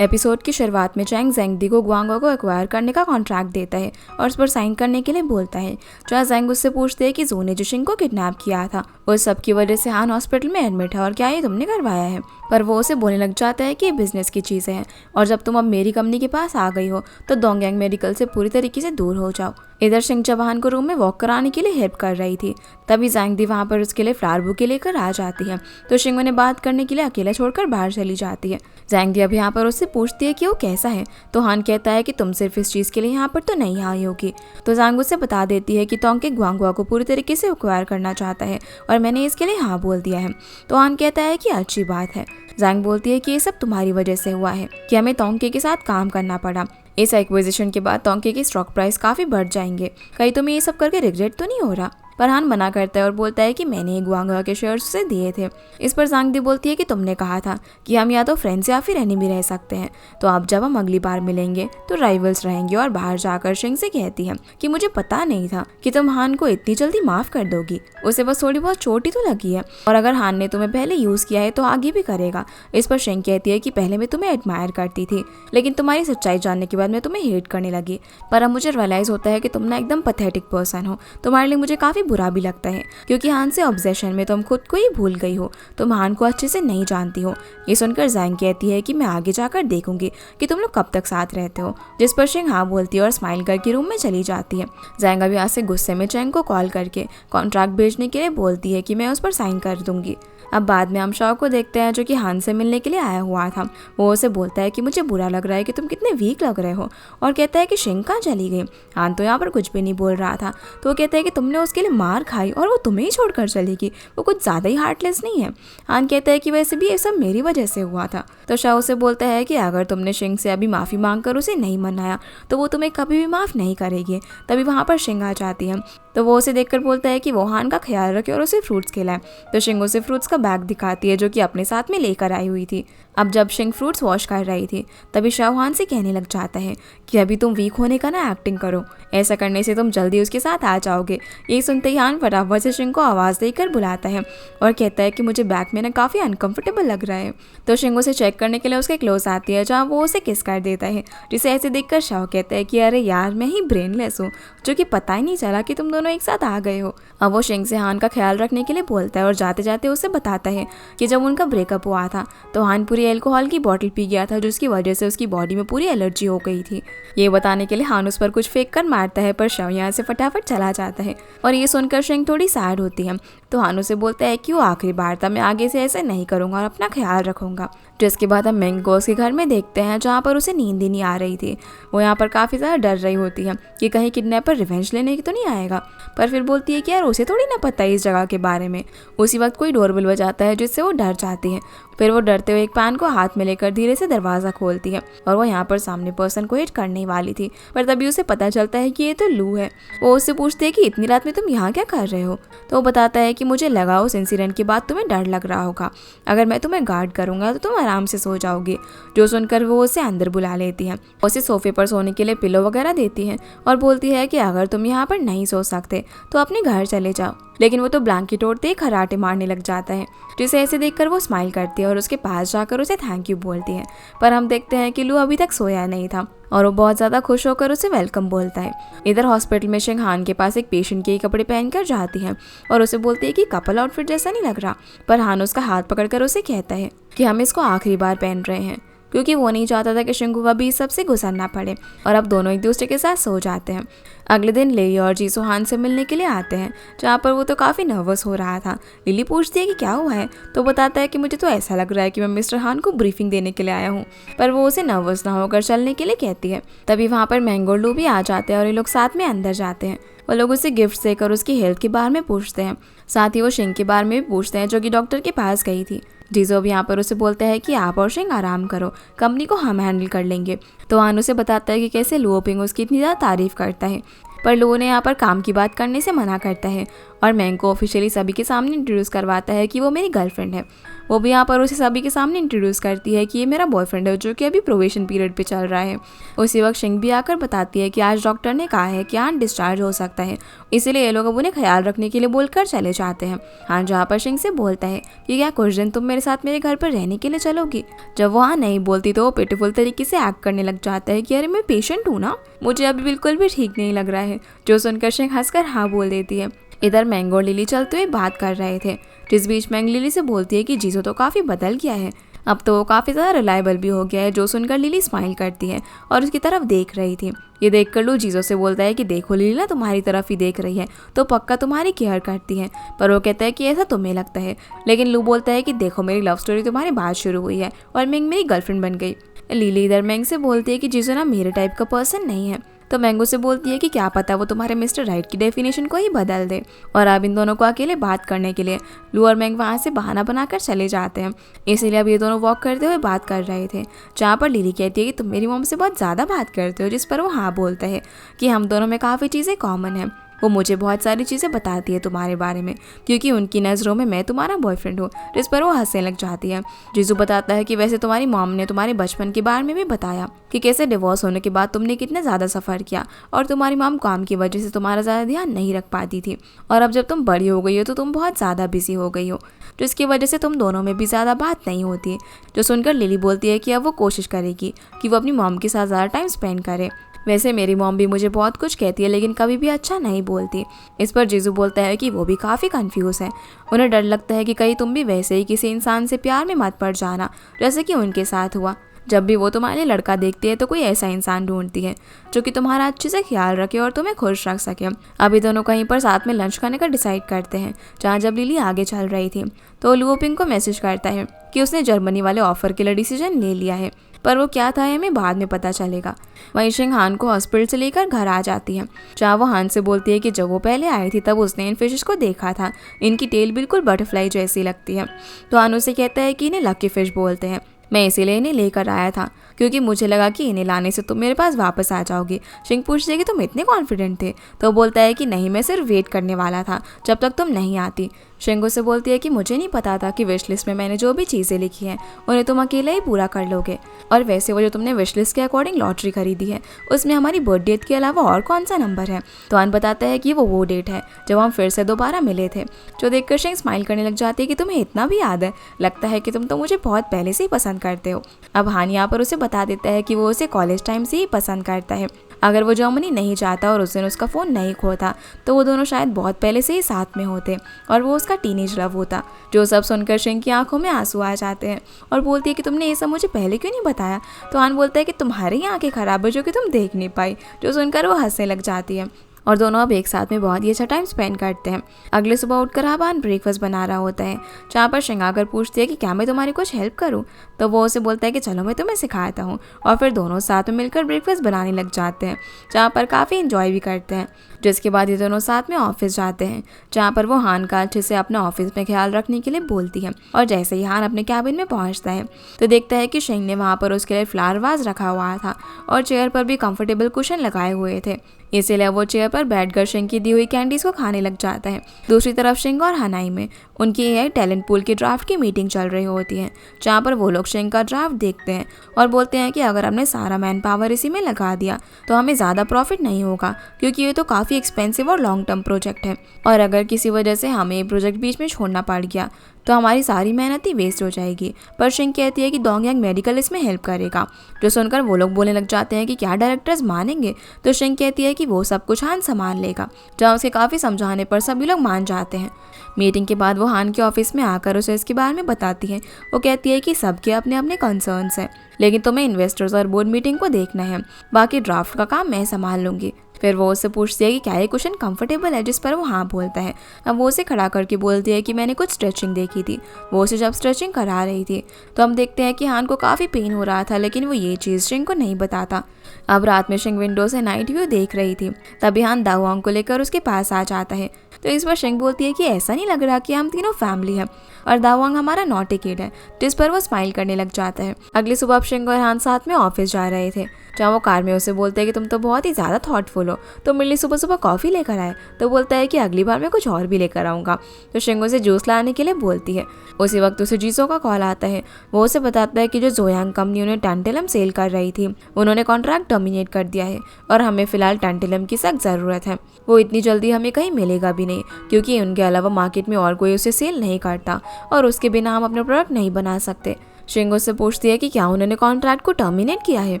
Episode की शुरुआत में चैंग जेंगदी को गुआंगो को एक्वायर करने का कॉन्ट्रैक्ट देता है और उस पर साइन करने के लिए बोलता है। जहाँ जेंग उससे पूछते हैं कि जू ने जिशिंग को किडनैप किया था, उस सब की वजह से हान हॉस्पिटल में एडमिट है और क्या ये तुमने करवाया है। पर वो उसे बोलने लग जाता है कि ये बिजनेस की चीज़ें हैं और जब तुम अब मेरी कंपनी के पास आ गई हो तो डोंगयांग मेडिकल से पूरी तरीके से दूर हो जाओ। इधर शिंग जवान को रूम में वॉक कराने के लिए हेल्प कर रही थी, तभी जेंगदी वहाँ पर उसके लिए फ्लावर बुके लेकर आ जाती है तो शिंग उन्हें बात करने के लिए अकेला छोड़कर बाहर चली जाती है। जेंगदी अब यहाँ पर उससे पूछती है कि वो कैसा है, तो हान कहता है कि तुम सिर्फ इस चीज़ के लिए यहाँ पर तो नहीं आई होगी। तो जेंग उसे बता देती है कि टोंग गुआंगुआ को पूरी तरीके से एक्वायर करना चाहता है और मैंने इसके लिए हाँ बोल दिया है। तो हान कहता है कि अच्छी बात है। जेंग बोलती है कि ये सब तुम्हारी वजह से हुआ है कि हमें टोंग के साथ काम करना पड़ा। इस एक्विजिशन के बाद टोंग के स्टॉक प्राइस काफ़ी बढ़ जाएंगे, कहीं तुम्हें ये सब करके रिग्रेट तो नहीं हो रहा। पर हान मना करता है और बोलता है कि मैंने गुआंगुआ के शेयर्स उसे दिए थे। इस पर जेंगदी बोलती है कि तुमने कहा था कि हम या तो फ्रेंड्स या फिर एनिमी रह सकते हैं, तो अब जब हम अगली बार मिलेंगे तो राइवल्स रहेंगे। और बाहर जाकर शिंग से कहती है कि मुझे पता नहीं था कि तुम हान को इतनी जल्दी माफ कर दोगी, उसे बस थोड़ी बहुत चोट ही तो लगी है और अगर हान ने तुम्हें पहले यूज किया है तो आगे भी करेगा। इस पर शिंग कहती है कि पहले मैं तुम्हें एडमायर करती थी, लेकिन तुम्हारी सच्चाई जानने के बाद मैं तुम्हें हेट करने लगी। पर अब मुझे रियलाइज होता है कि तुम ना एकदम पैथेटिक पर्सन हो, तुम्हारे लिए मुझे काफी बुरा भी लगता है क्योंकि हान से ऑब्सेशन में तुम खुद को ही भूल गई हो, तुम हान को अच्छे से नहीं जानती हो। ये सुनकर जेंग कहती है कि मैं आगे जाकर देखूंगी कि तुम लोग कब तक साथ रहते हो, जिस पर शिंग हाँ बोलती है और स्माइल करके रूम में चली जाती है। जेंग अभी यहाँ से गुस्से में चैंग को कॉल करके कॉन्ट्रैक्ट भेजने के लिए बोलती है कि मैं उस पर साइन कर दूंगी। अब बाद में हम शॉ को देखते हैं जो कि हान से मिलने के लिए आया हुआ था। वो उसे बोलता है कि मुझे बुरा लग रहा है कि तुम कितने वीक लग रहे हो और कहता है कि शिंग कहाँ चली गई। हान तो यहाँ पर कुछ भी नहीं बोल रहा था, तो वो कहता है कि तुमने उसके लिए मार खाई और वो तुम्हें ही छोड़कर चली गई, वो कुछ ज़्यादा ही हार्टलेस नहीं है। हान कहता है कि वैसे भी ये सब मेरी वजह से हुआ था। तो शॉ उसे बोलता है कि अगर तुमने शिंग से अभी माफ़ी मांग कर उसे नहीं मनाया तो वो तुम्हें कभी भी माफ़ नहीं करेगी। तभी वहाँ पर शिंग आ जाती है, तो वो उसे देखकर बोलता है कि वो हान का ख्याल रखे और उसे फ्रूट्स खिलाए। तो शिंग उसे फ्रूट्स का बैग दिखाती है जो कि अपने साथ में लेकर आई हुई थी। अब जब शिंग फ्रूट्स वॉश कर रही थी तभी शाओ हान से कहने लग जाता है कि अभी तुम वीक होने का ना एक्टिंग करो, ऐसा करने से तुम जल्दी उसके साथ आ जाओगे। ये सुनते ही हान फटाफट से शिंग को आवाज़ देकर बुलाता है और कहता है कि मुझे बैग में ना काफ़ी अनकंफर्टेबल लग रहा है। तो शिंग उसे चेक करने के लिए उसके क्लोज आती है जहाँ वो उसे किस कर देता है, जिसे ऐसे देखकर शाओ कहता है कि अरे यार मैं ही ब्रेनलेस हूँ जो कि पता ही नहीं चला कि तुम दोनों एक साथ आ गए हो। अब वो शिंग से हान का ख्याल रखने के लिए बोलता है और जाते जाते उसे बताता है कि जब उनका ब्रेकअप हुआ था तो हान पूरी अल्कोहल की बॉटल पी गया था जिसकी वजह से उसकी बॉडी में पूरी एलर्जी हो गई थी। ये बताने के लिए हान उस पर कुछ फेंक कर मारता है पर शव यहाँ से फटाफट चला जाता है और ये सुनकर शिंग थोड़ी सैड होती है। तो हान उसे बोलता है कि वो आखिरी बार था, मैं आगे से ऐसे नहीं करूँगा और अपना ख्याल रखूँगा। जिसके बाद हम मेंग को उसके घर में देखते हैं जहाँ पर उसे नींद ही नहीं आ रही थी। वो यहाँ पर काफ़ी ज़्यादा डर रही होती है कि कहीं किडनैपर रिवेंज लेने की तो नहीं आएगा, पर फिर बोलती है कि यार उसे थोड़ी ना पता है इस जगह के बारे में। उसी वक्त कोई डोरबेल बजाता है जिससे वो डर जाती है। फिर वो डरते हुए एक पैन को हाथ में लेकर धीरे से दरवाज़ा खोलती है और वो यहाँ पर सामने पर्सन को हिट करने वाली थी, पर तभी उसे पता चलता है कि ये तो लू है। वो उससे पूछती है कि इतनी रात में तुम यहाँ क्या कर रहे हो। तो वो बताता है कि मुझे लगा उस इंसिडेंट के बाद तुम्हें डर लग रहा होगा, अगर मैं तुम्हें गार्ड करूँगा तो तुम आराम से सो जाओगे। जो सुनकर वो उसे अंदर बुला लेती है, उसे सोफे पर सोने के लिए पिलो वगैरह देती है और बोलती है कि अगर तुम यहाँ पर नहीं सो सकते तो अपने घर चले जाओ। लेकिन वो तो ब्लैंकेट ओढ़ते ही खराटे मारने लग जाता है, जिसे ऐसे देखकर वो स्माइल करती है और उसके पास जाकर उसे थैंक यू बोलती है। पर हम देखते हैं कि लू अभी तक सोया नहीं था और वो बहुत ज़्यादा खुश होकर उसे वेलकम बोलता है। इधर हॉस्पिटल में शिंग हान के पास एक पेशेंट के कपड़े पहनकर जाती है और उसे बोलती है कि कपल आउटफिट जैसा नहीं लग रहा, पर हान उसका हाथ पकड़कर उसे कहता है कि हम इसको आखिरी बार पहन रहे हैं क्योंकि वो नहीं चाहता था कि शिंग को कभी सबसे गुजरना पड़े। और अब दोनों एक दूसरे के साथ सो जाते हैं। अगले दिन लेई और जीसो हान से मिलने के लिए आते हैं जहाँ पर वो तो काफ़ी नर्वस हो रहा था। लिली पूछती है कि क्या हुआ है, तो बताता है कि मुझे तो ऐसा लग रहा है कि मैं मिस्टर हान को ब्रीफिंग देने के लिए आया हूँ, पर वो उसे नर्वस ना होकर चलने के लिए कहती है। तभी वहाँ पर मैंगो लू भी आ जाते हैं और ये लोग साथ में अंदर जाते हैं। वो लोग उसे गिफ्ट देकर उसकी हेल्थ के बारे में पूछते हैं, साथ ही वो शिंग के बारे में भी पूछते हैं जो कि डॉक्टर के पास गई थी। जीजो भी यहाँ पर उसे बोलता है कि आप और शिंग आराम करो, कंपनी को हम हैंडल कर लेंगे। तो हान उसे बताता है कि कैसे लुओपिंग उसकी इतनी ज़्यादा तारीफ करता है, पर लुओ ने यहाँ पर काम की बात करने से मना करता है और मैंग को ऑफिशियली सभी के सामने इंट्रोड्यूस करवाता है कि वो मेरी गर्लफ्रेंड है। वो भी यहाँ पर उसे सभी के सामने इंट्रोड्यूस करती है कि ये मेरा बॉयफ्रेंड है जो कि अभी प्रोबेशन पीरियड पे चल रहा है। उसी वक्त शिंग भी आकर बताती है कि आज डॉक्टर ने कहा है कि हान डिस्चार्ज हो सकता है, इसीलिए ये लोग अब उन्हें ख्याल रखने के लिए बोलकर चले जाते हैं। हान जहाँ पर शिंग से बोलता है कि क्या कुछ दिन तुम मेरे साथ मेरे घर पर रहने के लिए चलोगी। जब वो हाँ नहीं बोलती तो वो पिटीफुल तरीके से एक्ट करने लग जाता है कि अरे मैं पेशेंट हूँ ना, मुझे अभी बिल्कुल भी ठीक नहीं लग रहा है। जो सुनकर शिंग हंसकर हाँ बोल देती है। इधर मैंग और लिली चलते हुए बात कर रहे थे, जिस बीच मैंग लिली से बोलती है कि जीजू तो काफ़ी बदल गया है, अब तो वो काफ़ी ज़्यादा रिलायबल भी हो गया है। जो सुनकर लिली स्माइल करती है और उसकी तरफ देख रही थी। ये देखकर लू जीजू से बोलता है कि देखो लिली ना तुम्हारी तरफ ही देख रही है तो पक्का तुम्हारी केयर करती है। पर वो कहता है कि ऐसा तुम्हें लगता है, लेकिन लू बोलता है कि देखो मेरी लव स्टोरी तुम्हारे बाद शुरू हुई है और मैंग मेरी गर्लफ्रेंड बन गई। लिली इधर मैंग से बोलती है कि जीजू ना मेरे टाइप का पर्सन नहीं है। तो मैंगो से बोलती है कि क्या पता वो तुम्हारे मिस्टर राइट की डेफिनेशन को ही बदल दे। और अब इन दोनों को अकेले बात करने के लिए लू और मैंग वहाँ से बहाना बनाकर चले जाते हैं। इसीलिए अब ये दोनों वॉक करते हुए बात कर रहे थे, जहाँ पर लिली कहती है कि तुम मेरी मॉम से बहुत ज़्यादा बात करते हो, जिस पर वो हाँ बोलता है कि हम दोनों में काफ़ी चीज़ें कॉमन हैं। वो मुझे बहुत सारी चीज़ें बताती है तुम्हारे बारे में, क्योंकि उनकी नज़रों में मैं तुम्हारा बॉयफ्रेंड हूँ, जिस पर वो हंसने लग जाती है। जीजू बताता है कि वैसे तुम्हारी मॉम ने तुम्हारे बचपन के बारे में भी बताया कि कैसे डिवोर्स होने के बाद तुमने कितना ज़्यादा सफ़र किया और तुम्हारी मॉम काम की वजह से तुम्हारा ज़्यादा ध्यान नहीं रख पाती थी, और अब जब तुम बड़ी हो गई हो तो तुम बहुत ज़्यादा बिजी हो गई हो, जिसकी वजह से तुम दोनों में भी ज़्यादा बात नहीं होती। जो सुनकर लिली बोलती है कि अब वो कोशिश करेगी कि वो अपनी मॉम के साथ ज़्यादा टाइम स्पेंड करे। वैसे मेरी मॉम भी मुझे बहुत कुछ कहती है लेकिन कभी भी अच्छा नहीं बोलती। इस पर जीजू बोलता है कि वो भी काफ़ी कंफ्यूज है, उन्हें डर लगता है कि कहीं तुम भी वैसे ही किसी इंसान से प्यार में मत पड़ जाना जैसे कि उनके साथ हुआ। जब भी वो तुम्हारे लड़का देखती है तो कोई ऐसा इंसान ढूंढती है जो कि तुम्हारा अच्छे से ख्याल रखे और तुम्हें खुश रख सके। अभी दोनों कहीं पर साथ में लंच करने का डिसाइड करते हैं। जहाँ जब लिली आगे चल रही थी तो लुओ पिंग को मैसेज करता है कि उसने जर्मनी वाले ऑफर के लिए डिसीजन ले लिया है, पर वो क्या था हमें बाद में पता चलेगा। वहीं शिंग हान को हॉस्पिटल से लेकर घर आ जाती है, जहाँ वो हान से बोलती है कि जब वो पहले आई थी तब उसने इन फिशेस को देखा था, इनकी टेल बिल्कुल बटरफ्लाई जैसी लगती है। तो हान उसे कहता है कि इन्हें लकी फिश बोलते हैं, मैं इसीलिए इन्हें लेकर आया था क्योंकि मुझे लगा कि इन्हें लाने से तुम मेरे पास वापस आ जाओगी। शिंग पूछती है कि तुम इतने कॉन्फिडेंट थे, तो बोलता है कि नहीं, मैं सिर्फ वेट करने वाला था जब तक तुम नहीं आती। शिंग से बोलती है कि मुझे नहीं पता था कि विश लिस्ट में मैंने जो भी चीज़ें लिखी हैं उन्हें तुम अकेले ही पूरा कर लोगे, और वैसे वो जो तुमने विश लिस्ट के अकॉर्डिंग लॉटरी खरीदी है उसमें हमारी बर्थ डेट के अलावा और कौन सा नंबर है। तो आन बताता है कि वो डेट है जब हम फिर से दोबारा मिले थे। जो देखकर शिंग स्माइल करने लग जाती है कि तुम्हें इतना भी याद है, लगता है कि तुम तो मुझे बहुत पहले से ही पसंद करते हो। अब हान यहाँ पर उसे बता देता है कि वो उसे कॉलेज टाइम से ही पसंद करता है। अगर वो जर्मनी नहीं जाता और उस दिन उसका फ़ोन नहीं खोता तो वो दोनों शायद बहुत पहले से ही साथ में होते और वो उसका टीनेज लव होता। जो सब सुनकर शिंग की आंखों में आंसू आ जाते हैं और बोलती है कि तुमने ये सब मुझे पहले क्यों नहीं बताया। तो हान बोलता है कि तुम्हारी ही आंखें खराब है जो कि तुम देख नहीं पाई। जो सुनकर वो हंसने लग जाती है और दोनों अब एक साथ में बहुत ही अच्छा टाइम स्पेंड करते हैं। अगले सुबह उठकर हान ब्रेकफास्ट बना रहा होता है, जहाँ पर शिंग आकर पूछती है कि क्या मैं तुम्हारी कुछ हेल्प करूँ। तो वो उसे बोलता है कि चलो मैं तुम्हें सिखाता हूँ, और फिर दोनों साथ में मिलकर ब्रेकफास्ट बनाने लग जाते हैं, जहाँ पर काफ़ी इंजॉय भी करते हैं। जिसके बाद ये दोनों साथ में ऑफिस जाते हैं, जहाँ पर वो हान का अच्छे से अपने ऑफिस में ख्याल रखने के लिए बोलती है। और जैसे ही हान अपने कैबिन में पहुँचता है तो देखता है कि शिंग ने वहाँ पर उसके लिए फ्लावर वाज रखा हुआ था और चेयर पर भी कंफर्टेबल कुशन लगाए हुए थे, इसीलिए वो चेयर पर बैठकर शिंग की दी हुई कैंडीज को खाने लग जाता है। दूसरी तरफ शिंग और हनाई में उनकी एआई टैलेंट पूल की ड्राफ्ट की मीटिंग चल रही होती है, जहाँ पर वो लोग शिंग का ड्राफ्ट देखते हैं और बोलते हैं कि अगर हमने सारा मैन पावर इसी में लगा दिया तो हमें ज़्यादा प्रॉफिट नहीं होगा, क्योंकि ये तो काफ़ी एक्सपेंसिव और लॉन्ग टर्म प्रोजेक्ट है, और अगर किसी वजह से हमें ये प्रोजेक्ट बीच में छोड़ना पड़ गया तो हमारी सारी मेहनत ही वेस्ट हो जाएगी। पर शिंग कहती है कि डोंगयांग मेडिकल इसमें हेल्प करेगा। जो सुनकर वो लोग बोलने लग जाते हैं कि क्या डायरेक्टर्स मानेंगे। तो शिंग कहती है कि वो सब कुछ हान संभाल लेगा, जहाँ उसके काफ़ी समझाने पर सभी लोग मान जाते हैं। मीटिंग के बाद वो हान के ऑफिस में आकर उसे इसके बारे में बताती है। वो कहती है कि सबके अपने अपने कंसर्न्स हैं, लेकिन तुम्हें इन्वेस्टर्स और बोर्ड मीटिंग को देखना है, बाकी ड्राफ्ट का काम मैं संभाल लूँगी। फिर वो उससे पूछती है कि क्या ये क्वेश्चन कंफर्टेबल है, जिस पर वो हाँ बोलता है। अब वो उसे खड़ा करके बोलती है कि मैंने कुछ स्ट्रेचिंग देखी थी। वो उसे जब स्ट्रेचिंग करा रही थी तो हम देखते हैं कि हान को काफ़ी पेन हो रहा था, लेकिन वो ये चीज़ शिंग को नहीं बताता। अब रात में शिंग विंडो से नाइट व्यू देख रही थी, तभी हान दाओयांग को लेकर उसके पास आ जाता है। तो इस पर शिंग बोलती है कि ऐसा नहीं लग रहा कि हम तीनों फैमिली हैं और दाओयांग हमारा नॉटी किड है, जिस पर वो स्माइल करने लग जाता है। अगली सुबह शिंग और हान साथ में ऑफिस जा रहे थे, जहाँ वो कार में उसे बोलते हैं कि तुम तो बहुत ही ज़्यादा थॉटफुल हो, तो मेरे लिए सुबह सुबह कॉफ़ी लेकर आए। तो बोलता है कि अगली बार मैं कुछ और भी लेकर आऊँगा। तो शिंग उसे जूस लाने के लिए बोलती है। उसी वक्त उसे जीसो का कॉल आता है। वो उसे बताता है कि जो जोयांग कंपनी उन्हें टैंटेलम सेल कर रही थी, उन्होंने कॉन्ट्रैक्ट टर्मिनेट कर दिया है और हमें फ़िलहाल टैंटेलम की सख्त ज़रूरत है। वो इतनी जल्दी हमें कहीं मिलेगा भी नहीं, क्योंकि उनके अलावा मार्केट में और कोई उसे सेल नहीं करता और उसके बिना हम अपने प्रोडक्ट नहीं बना सकते। शिंग उससे पूछती है कि क्या उन्होंने कॉन्ट्रैक्ट को टर्मिनेट किया है,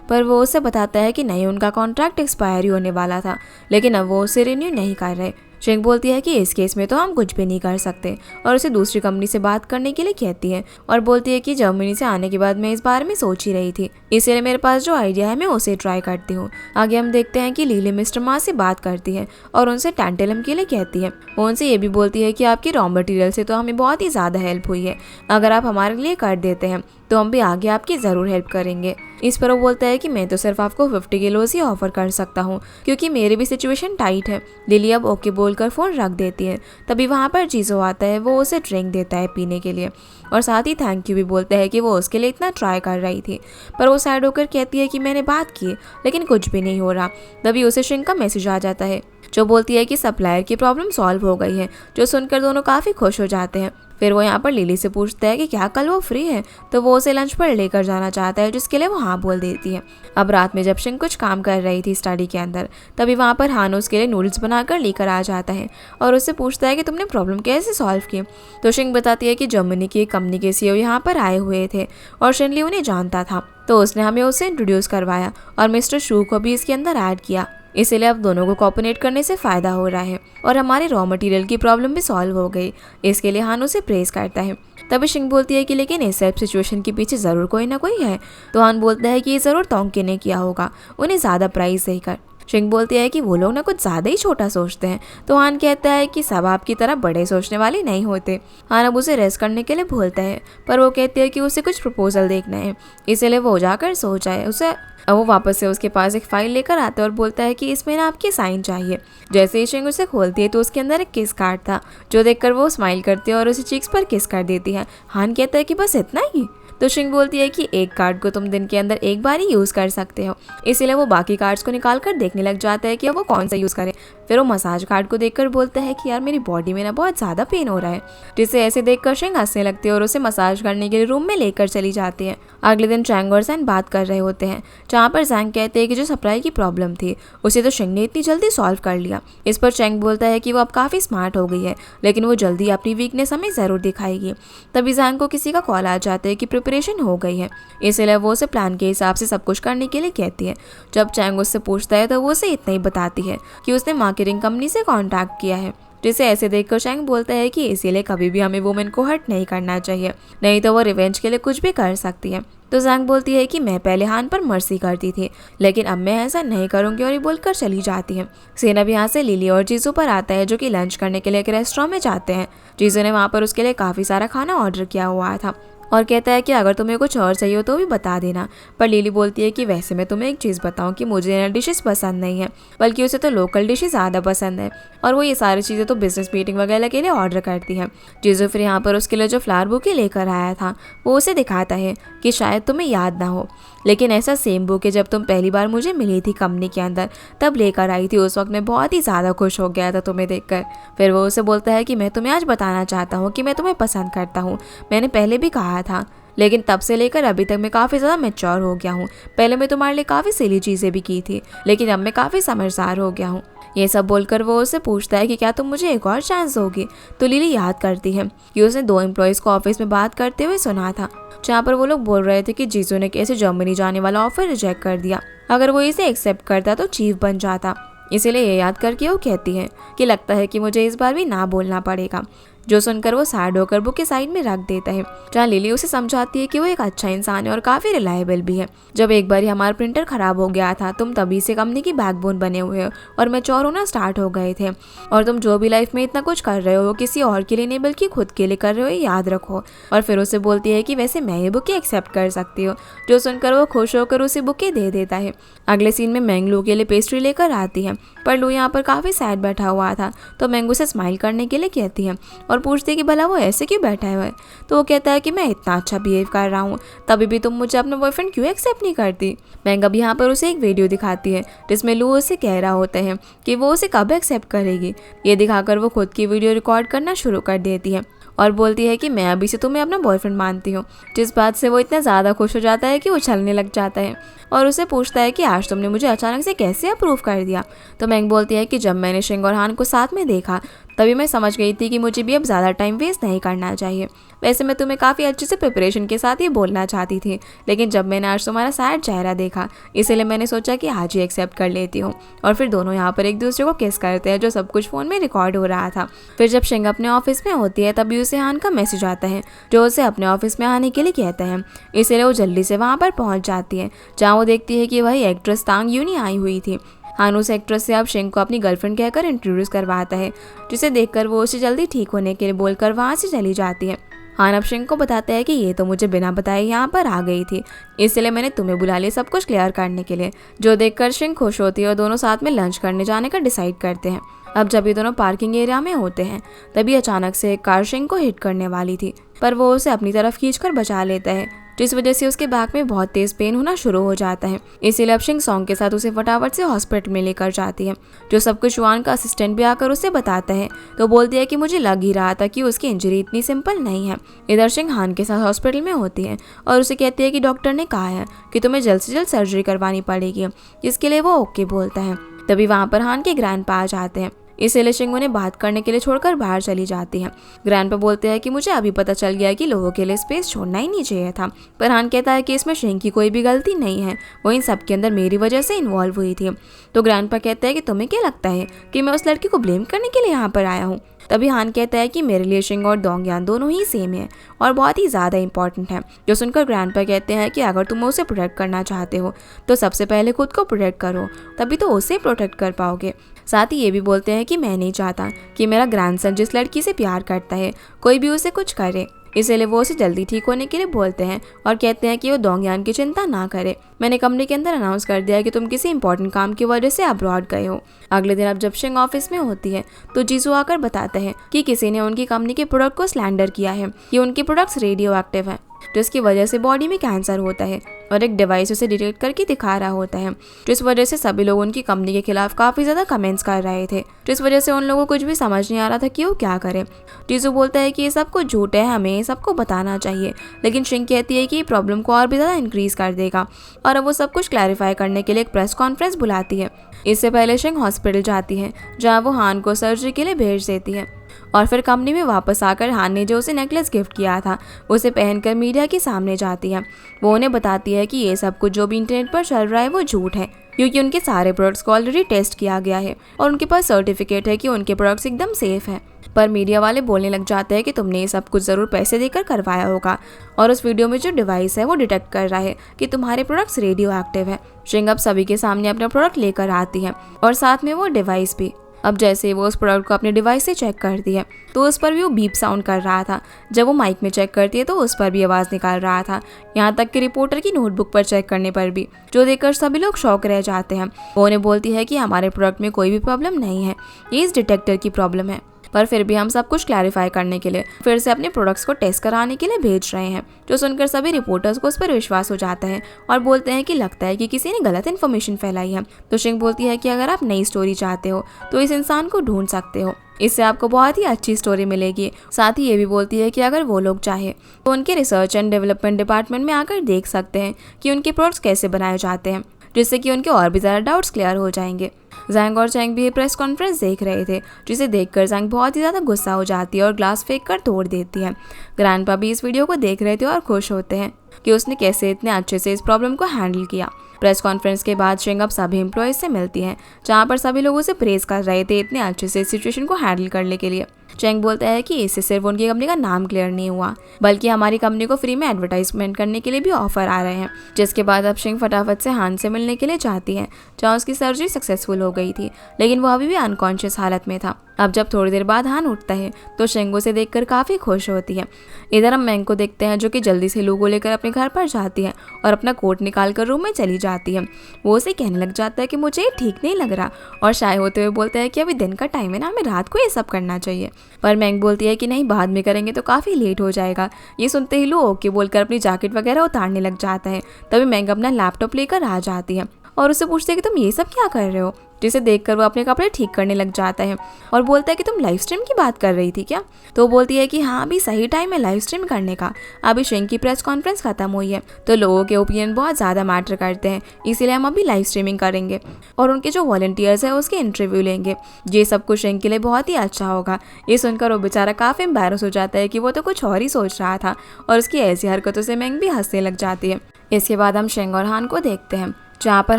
पर वो उसे बताता है कि नहीं, उनका कॉन्ट्रैक्ट एक्सपायरी होने वाला था, लेकिन अब वो उसे रिन्यू नहीं कर रहे। शिंग बोलती है कि इस केस में तो हम कुछ भी नहीं कर सकते और उसे दूसरी कंपनी से बात करने के लिए कहती है और बोलती है कि जर्मनी से आने के बाद मैं इस बारे में सोच ही रही थी, इसलिए मेरे पास जो आइडिया है मैं उसे ट्राई करती हूँ। आगे हम देखते हैं कि लीली मिस्टर मा से बात करती है और उनसे टैंटेलम के लिए कहती है। वो उनसे ये भी बोलती है कि आपकी रॉ मटेरियल से तो हमें बहुत ही ज़्यादा हेल्प हुई है, अगर आप हमारे लिए कर देते हैं तो हम भी आगे आपकी ज़रूर हेल्प करेंगे। इस पर वो बोलता है कि मैं तो सिर्फ आपको 50 किलोज ही ऑफर कर सकता हूँ, क्योंकि मेरी भी सिचुएशन टाइट है। लिली अब ओके बोलकर फ़ोन रख देती है। तभी वहाँ पर जीजो आता है। वो उसे ड्रिंक देता है पीने के लिए और साथ ही थैंक यू भी बोलता है कि वो उसके लिए इतना ट्राई कर रही थी, पर वो साइड होकर कहती है कि मैंने बात की लेकिन कुछ भी नहीं हो रहा। तभी उसे शिंग का मैसेज आ जाता है जो बोलती है कि सप्लायर की प्रॉब्लम सॉल्व हो गई है, जो सुनकर दोनों काफ़ी खुश हो जाते हैं। फिर वो यहाँ पर लिली से पूछता है कि क्या कल वो फ्री है, तो वो उसे लंच पर लेकर जाना चाहता है, जिसके लिए वो हाँ बोल देती है। अब रात में जब शिंग कुछ काम कर रही थी स्टडी के अंदर, तभी वहाँ पर हान उसके लिए नूडल्स बनाकर लेकर आ जाता है और उससे पूछता है कि तुमने प्रॉब्लम कैसे सॉल्व की। तो शिंग बताती है कि जर्मनी की एक कंपनी के CEO यहाँ पर आए हुए थे और शिनली उन्हें जानता था, तो उसने हमें उसे इंट्रोड्यूस करवाया और मिस्टर शू को भी इसके अंदर ऐड किया, इसीलिए अब दोनों को कोऑपरेट करने से फ़ायदा हो रहा है और हमारे रॉ मटेरियल की प्रॉब्लम भी सॉल्व हो गई। इसके लिए हान उसे प्रेज करता है। तभी शिंग बोलती है कि लेकिन इस सब सिचुएशन के पीछे ज़रूर कोई ना कोई है। तो हान बोलता है कि ये ज़रूर तोंके ने किया होगा, उन्हें ज़्यादा प्राइस देकर। शिंग बोलती है कि वो लोग ना कुछ ज़्यादा ही छोटा सोचते हैं। तो हान कहता है कि सब आपकी तरह बड़े सोचने वाले नहीं होते। हान अब उसे रेस्ट करने के लिए बोलता है, पर वो कहती है कि उसे कुछ प्रपोजल देखना है, इसलिए वो जाकर सो जाए। उसे वो वापस से उसके पास एक फाइल लेकर आता है और बोलता है कि इसमें ना आपकी साइन चाहिए। जैसे ही शिंग उसे खोलती है तो उसके अंदर एक किस कार्ड था, जो देखकर वो स्माइल करती है और उसे चीक्स पर किस कर देती है। हान कहता है कि बस इतना ही। तो शिंग बोलती है कि एक कार्ड को तुम दिन के अंदर एक बार ही यूज़ कर सकते हो, इसीलिए वो बाकी कार्ड्स को निकाल कर देखने लग जाता है कि अब वो कौन सा यूज़ करे। फिर वो मसाज कार्ड को देखकर बोलता है कि यार मेरी बॉडी में ना बहुत ज़्यादा पेन हो रहा है, जिसे ऐसे देखकर शिंग हंसने लगती है और उसे मसाज करने के लिए रूम में लेकर चली जाती है। अगले दिन चैंग और जैंग बात कर रहे होते हैं, जहाँ पर जैंग कहते हैं कि जो सप्लाई की प्रॉब्लम थी उसे तो शिंग ने इतनी जल्दी सॉल्व कर लिया। इस पर चैंग बोलता है कि वो अब काफ़ी स्मार्ट हो गई है, लेकिन वो जल्दी अपनी वीकनेस हमें ज़रूर दिखाएगी। तभी जैंग को किसी का कॉल आ जाता है कि प्रिपरेशन हो गई है, इसलिए वो उसे प्लान के हिसाब से सब कुछ करने के लिए कहती है। जब चैंग उससे पूछता है तो वो उसे इतना ही बताती है कि उसने मार्केटिंग कंपनी से कॉन्टैक्ट किया है, जिसे ऐसे देखकर चैंग बोलता है कि इसीलिए कभी भी हमें वुमेन को हर्ट नहीं करना चाहिए, नहीं तो वो रिवेंज के लिए कुछ भी कर सकती है। तो जैंग बोलती है कि मैं पहले हान पर मर्सी करती थी, लेकिन अब मैं ऐसा नहीं करूंगी और ये बोलकर चली जाती है। सीन अब यहाँ से लिली और जीजू पर आता है, जो कि लंच करने के लिए एक रेस्टोरेंट में जाते हैं। जीजू ने वहाँ पर उसके लिए काफ़ी सारा खाना ऑर्डर किया हुआ था और कहता है कि अगर तुम्हें कुछ और चाहिए हो तो भी बता देना। पर लिली बोलती है कि वैसे मैं तुम्हें एक चीज़ बताऊं कि मुझे नई डिशेस पसंद नहीं है, बल्कि उसे तो लोकल डिशेस ज़्यादा पसंद है और वो ये सारी चीज़ें तो बिजनेस मीटिंग वगैरह के लिए ऑर्डर करती है। जीजू फिर यहाँ पर उसके लिए जो फ्लावर बुके लेकर आया था वो उसे दिखाता है कि शायद तुम्हें याद ना हो, लेकिन ऐसा सेम बुके जब तुम पहली बार मुझे मिली थी कंपनी के अंदर तब लेकर आई थी। उस वक्त मैं बहुत ही ज़्यादा खुश हो गया था तुम्हें देखकर। फिर वो उसे बोलता है कि मैं तुम्हें आज बताना चाहता हूँ कि मैं तुम्हें पसंद करता हूँ। मैंने पहले भी कहा था, लेकिन तब से लेकर अभी तक मैं काफ़ी ज़्यादा मैच्योर हो गया हूँ। पहले मैं तुम्हारे लिए काफ़ी सिली चीज़ें भी की थी, लेकिन अब मैं काफ़ी समझदार हो गया हूँ। ये सब बोलकर वो उससे पूछता है कि क्या तुम मुझे एक और चांस दोगी। तो लिली याद करती है कि उसने 2 एम्प्लॉयज़ को ऑफिस में बात करते हुए सुना था, जहाँ पर वो लोग बोल रहे थे कि जीजू ने कैसे जर्मनी जाने वाला ऑफर रिजेक्ट कर दिया, अगर वो इसे एक्सेप्ट करता तो चीफ बन जाता। इसीलिए ये याद करके वो कहती है कि लगता है कि मुझे इस बार भी ना बोलना पड़ेगा, जो सुनकर वो सैड होकर बुक के साइड में रख देता है। जहाँ लिली उसे समझाती है कि वो एक अच्छा इंसान है और काफ़ी रिलायबल भी है। जब एक बार हमारा प्रिंटर ख़राब हो गया था, तुम तभी से कंपनी की बैकबोन बने हुए हो और मैच्योर होना स्टार्ट हो गए थे, और तुम जो भी लाइफ में इतना कुछ कर रहे हो वो किसी और के लिए नहीं बल्कि खुद के लिए कर रहे हो, ये याद रखो। और फिर उसे बोलती है कि वैसे मैं ये बुके एक्सेप्ट कर सकती हूँ, जो सुनकर वो खुश होकर उसे बुके दे देता है। अगले सीन में मैंग लू के लिए पेस्ट्री लेकर आती है, पर लू यहाँ पर काफ़ी सैड बैठा हुआ था, तो मैंग उसे स्माइल करने के लिए कहती है और और पूछती है कि भला वो ऐसे क्यों बैठा है। तो वो कहता है कि मैं इतना अच्छा बिहेव कर रहा हूँ, तभी भी तुम मुझे अपना बॉयफ्रेंड क्यों एक्सेप्ट नहीं करती। मैंग अब यहाँ पर उसे एक वीडियो दिखाती है जिसमें लू उसे कह रहा होता है कि वो उसे कब एक्सेप्ट करेगी। ये दिखाकर वो खुद की वीडियो रिकॉर्ड करना शुरू कर देती है और बोलती है कि मैं अभी से तुम्हें अपना बॉयफ्रेंड मानती हूँ, जिस बात से वो इतना ज़्यादा खुश हो जाता है कि वो छलने लग जाता है और उसे पूछता है कि आज तुमने मुझे अचानक से कैसे अप्रूव कर दिया। तो मैंग बोलती है कि जब मैंने शिंग और हान को साथ में देखा तभी मैं समझ गई थी कि मुझे भी अब ज़्यादा टाइम वेस्ट नहीं करना चाहिए। वैसे मैं तुम्हें काफ़ी अच्छे से प्रिपरेशन के साथ ये बोलना चाहती थी, लेकिन जब मैंने आज तुम्हारा सैड चेहरा देखा इसलिए मैंने सोचा कि आज ही एक्सेप्ट कर लेती हूँ। और फिर दोनों यहाँ पर एक दूसरे को किस करते हैं, जो सब कुछ फ़ोन में रिकॉर्ड हो रहा था। फिर जब शिंग अपने ऑफिस में होती है तभी उसे हान का मैसेज आता है जो उसे अपने ऑफिस में आने के लिए कहता है, इसलिए वो जल्दी से वहाँ पर पहुँच जाती है जहाँ वो देखती है कि वही एक्ट्रेस तांग यूनी आई हुई थी। हान उस एक्ट्रेस से अब शिंग को अपनी गर्लफ्रेंड कहकर इंट्रोड्यूस करवाता है, जिसे देखकर वो उसे जल्दी ठीक होने के लिए बोलकर वहाँ से चली जाती है। हान अब शिंग को बताता है कि ये तो मुझे बिना बताए यहाँ पर आ गई थी, इसलिए मैंने तुम्हें बुला लिया सब कुछ क्लियर करने के लिए। जो देखकर शिंग खुश होती है और दोनों साथ में लंच करने जाने का डिसाइड करते हैं। अब जब ये दोनों पार्किंग एरिया में होते हैं तभी अचानक से एक कार शिंग को हिट करने वाली थी, पर वो उसे अपनी तरफ खींचकर बचा लेता है, जिस वजह से उसके बैक में बहुत तेज पेन होना शुरू हो जाता है। इसीलिए अब शिंग सॉन्ग के साथ उसे फटाफट से हॉस्पिटल में लेकर जाती है। जो सब कुछ युआन का असिस्टेंट भी आकर उसे बताता है तो बोलती है कि मुझे लग ही रहा था कि उसकी इंजरी इतनी सिंपल नहीं है। इधर शिंग हान के साथ हॉस्पिटल में होती है और उसे कहती है कि डॉक्टर ने कहा है कि तुम्हें जल्द से जल्द सर्जरी करवानी पड़ेगी, जिसके लिए वो ओके बोलता है। तभी वहाँ पर हान के ग्रैंडपा आ जाते हैं, इसलिए शिंग उन्हें बात करने के लिए छोड़कर बाहर चली जाती है। ग्रैंडपा बोलते हैं कि मुझे अभी पता चल गया कि लोगों के लिए स्पेस छोड़ना ही नहीं चाहिए था, पर हान कहता है कि इसमें शिंग की कोई भी गलती नहीं है, वो इन सब के अंदर मेरी वजह से इन्वॉल्व हुई थी। तो ग्रैंडपा कहता है कि तुम्हें क्या लगता है कि मैं उस लड़की को ब्लेम करने के लिए यहाँ पर आया हूँ। तभी हान कहता है कि मेरे लिए शिंग और डोंगयान दोनों ही सेम है और बहुत ही ज़्यादा इंपॉर्टेंट है। जो सुनकर ग्रैंडपा कहते हैं कि अगर तुम उसे प्रोटेक्ट करना चाहते हो तो सबसे पहले खुद को प्रोटेक्ट करो, तभी तो उसे प्रोटेक्ट कर पाओगे। साथ ही ये भी बोलते हैं कि मैं नहीं चाहता कि मेरा ग्रैंडसन जिस लड़की से प्यार करता है कोई भी उसे कुछ करे, इसलिए वो उसे जल्दी ठीक होने के लिए बोलते हैं और कहते हैं कि वो डोंगयान की चिंता ना करे। मैंने कंपनी के अंदर अनाउंस कर दिया कि तुम किसी इंपॉर्टेंट काम की वजह से अब्रॉड गए हो। अगले दिन अब जब शिंग ऑफिस में होती है तो जीसू आकर बताता है कि किसी ने उनकी कंपनी के प्रोडक्ट को स्लैंडर किया है कि उनके प्रोडक्ट्स रेडियो एक्टिव है, जिसकी वजह से बॉडी में कैंसर होता है और एक डिवाइस उसे डिटेक्ट करके दिखा रहा होता है, जिस वजह से सभी लोग उनकी कंपनी के खिलाफ काफ़ी ज़्यादा कमेंट्स कर रहे थे, जिस वजह से उन लोगों को कुछ भी समझ नहीं आ रहा था कि वो क्या करे। जीसू बोलता है कि ये सब कुछ झूठ है, हमें सबको बताना चाहिए, लेकिन शिंग कहती है कि ये प्रॉब्लम को और भी ज़्यादा इंक्रीज़ कर देगा और अब वो सब कुछ क्लैरिफाई करने के लिए एक प्रेस कॉन्फ्रेंस बुलाती है। इससे पहले शिंग हॉस्पिटल जाती है जहाँ वो हान को सर्जरी के लिए भेज देती है और फिर कंपनी में वापस आकर हान ने जो उसे नेकलेस गिफ्ट किया था उसे पहनकर मीडिया के सामने जाती है। वो उन्हें बताती है कि ये सब कुछ जो भी इंटरनेट पर चल रहा है वो झूठ है, क्योंकि उनके सारे प्रोडक्ट्स को ऑलरेडी टेस्ट किया गया है और उनके पास सर्टिफिकेट है कि उनके प्रोडक्ट्स एकदम सेफ है। पर मीडिया वाले बोलने लग जाते हैं कि तुमने ये सब कुछ ज़रूर पैसे देकर करवाया होगा और उस वीडियो में जो डिवाइस है वो डिटेक्ट कर रहा है कि तुम्हारे प्रोडक्ट्स रेडियो एक्टिव है। शिंग अब सभी के सामने अपना प्रोडक्ट लेकर आती है और साथ में वो डिवाइस भी। अब जैसे वो उस प्रोडक्ट को अपने डिवाइस से चेक करती है तो उस पर भी वो बीप साउंड कर रहा था। जब वो माइक में चेक करती है तो उस पर भी आवाज़ निकाल रहा था, यहाँ तक कि रिपोर्टर की नोटबुक पर चेक करने पर भी, जो देखकर सभी लोग शॉक रह जाते हैं। वो उन्हें बोलती है कि हमारे प्रोडक्ट में कोई भी प्रॉब्लम नहीं है, ये इस डिटेक्टर की प्रॉब्लम है। पर फिर भी हम सब कुछ क्लैरिफाई करने के लिए फिर से अपने प्रोडक्ट्स को टेस्ट कराने के लिए भेज रहे हैं। जो सुनकर सभी रिपोर्टर्स को उस पर विश्वास हो जाता है और बोलते हैं कि लगता है कि किसी ने गलत इन्फॉर्मेशन फैलाई है। तो शिंग बोलती है कि अगर आप नई स्टोरी चाहते हो तो इस इंसान को ढूंढ सकते हो, इससे आपको बहुत ही अच्छी स्टोरी मिलेगी। साथ ही ये भी बोलती है कि अगर वो लोग चाहे तो उनके रिसर्च एंड डेवलपमेंट डिपार्टमेंट में आकर देख सकते हैं कि उनके प्रोडक्ट्स कैसे बनाए जाते हैं, जिससे कि उनके और भी ज़्यादा डाउट्स क्लियर हो जाएंगे। जैंग और चैंग भी ये प्रेस कॉन्फ्रेंस देख रहे थे, जिसे देखकर जैंग बहुत ही ज़्यादा गुस्सा हो जाती है और ग्लास फेंक कर तोड़ देती है। ग्रैंडपा भी इस वीडियो को देख रहे थे और खुश होते हैं कि उसने कैसे इतने अच्छे से इस प्रॉब्लम को हैंडल किया। प्रेस कॉन्फ्रेंस के बाद शिंग अब सभी एम्प्लॉयज़ से मिलती हैं, जहाँ पर सभी लोगों से प्रेस कर रहे थे इतने अच्छे से इस सिचुएशन को हैंडल करने के लिए। चैंग बोलता है कि इससे सिर्फ उनकी कंपनी का नाम क्लियर नहीं हुआ, बल्कि हमारी कंपनी को फ्री में एडवर्टाइजमेंट करने के लिए भी ऑफर आ रहे हैं। जिसके बाद अब शिंग फटाफट से हान से मिलने के लिए जाती है, जहाँ उसकी सर्जरी सक्सेसफुल हो गई थी, लेकिन वो अभी भी अनकॉन्शियस हालत में था। अब जब थोड़ी देर बाद हान उठता है तो शिंग उसे देखकर काफ़ी खुश होती है। इधर हम मैंग को देखते हैं जो कि जल्दी से लू को लेकर अपने घर पर जाती है और अपना कोट निकाल कर रूम में चली जाती है। वो उसे कहने लग जाता है कि मुझे ये ठीक नहीं लग रहा और शाय होते हुए बोलता है कि अभी दिन का टाइम है ना, हमें रात को ये सब करना चाहिए। पर मैंग बोलती है कि नहीं, बाद में करेंगे तो काफ़ी लेट हो जाएगा। ये सुनते ही लू ओके बोलकर अपनी जैकेट वगैरह उतारने लग जाता है। तभी मैंग अपना लैपटॉप लेकर आ जाती है और उससे पूछते हैं कि तुम ये सब क्या कर रहे हो, जिसे देखकर वो अपने कपड़े ठीक करने लग जाता है और बोलता है कि तुम लाइव स्ट्रीम की बात कर रही थी क्या। तो वो बोलती है कि हाँ, अभी सही टाइम है लाइव स्ट्रीम करने का, अभी शिंग की प्रेस कॉन्फ्रेंस खत्म हुई है तो लोगों के ओपिनियन बहुत ज़्यादा मैटर करते हैं, इसीलिए हम अभी लाइव स्ट्रीमिंग करेंगे और उनके जो वॉलंटियर्स हैं उसके इंटरव्यू लेंगे। ये सब कुछ शिंग के लिए बहुत ही अच्छा होगा। ये सुनकर वो बेचारा काफ़ी एम्बैरस हो जाता है कि वो तो कुछ और ही सोच रहा था और उसकी ऐसी हरकतों से मैंग भी हंसने लग जाती है। इसके बाद हम शिंग और हान को देखते हैं, जहाँ पर